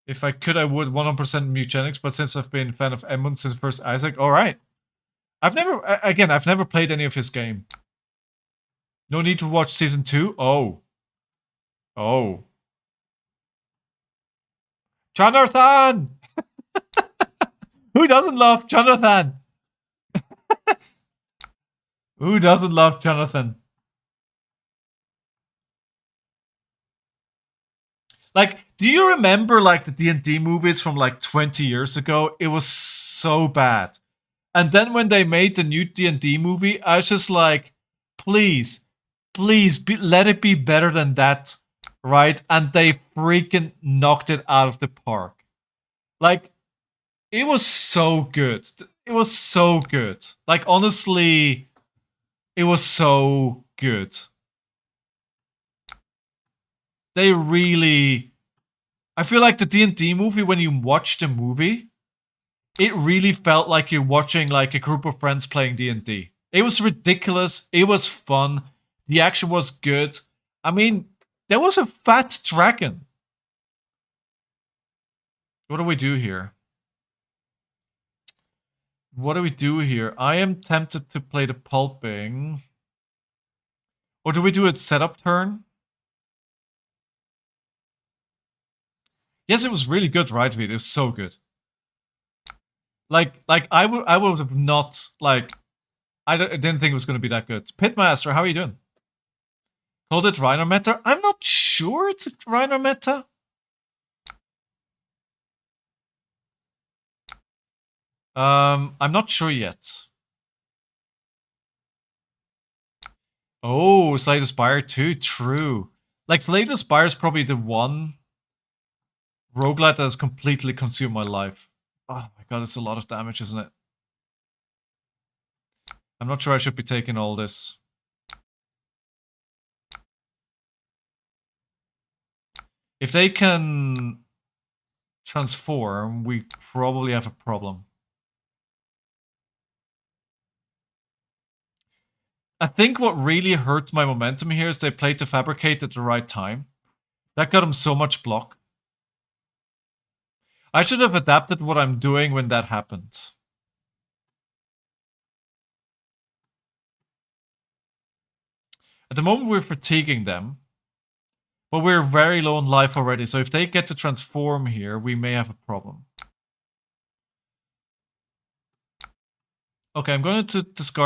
S2: If I could, I would 100% Mutagenics, but since I've been a fan of Edmund since first Isaac, alright. I've never played any of his game. No need to watch Season 2? Oh. Oh. Jonathan! Who doesn't love Jonathan? Who doesn't love Jonathan? Like, do you remember like the D&D movies from like 20 years ago? It was so bad. And then when they made the new D&D movie, I was just like, please, let it be better than that, right? And they freaking knocked it out of the park. Like, it was so good. It was so good. Like, honestly, it was so good. They really... I feel like the D&D movie, when you watch the movie, it really felt like you're watching like a group of friends playing D&D. It was ridiculous. It was fun. The action was good. I mean, there was a fat dragon. What do we do here? What do we do here? I am tempted to play the pulping. Or do we do a setup turn? Yes, it was really good, right, Vito? It was so good. Like I would have not, like, I didn't think it was going to be that good. Pitmaster, how are you doing? Called it Rhinar meta? I'm not sure it's a Rhinar meta. I'm not sure yet. Oh, Slay the Spire too, true. Like, Slay the Spire is probably the one roguelite that has completely consumed my life. Oh my god, it's a lot of damage, isn't it? I'm not sure I should be taking all this. If they can transform, we probably have a problem. I think what really hurt my momentum here is they played the Fabricate at the right time. That got him so much block. I should have adapted what I'm doing when that happened. At the moment, we're fatiguing them. But we're very low on life already, so if they get to transform here, we may have a problem. Okay, I'm going to discard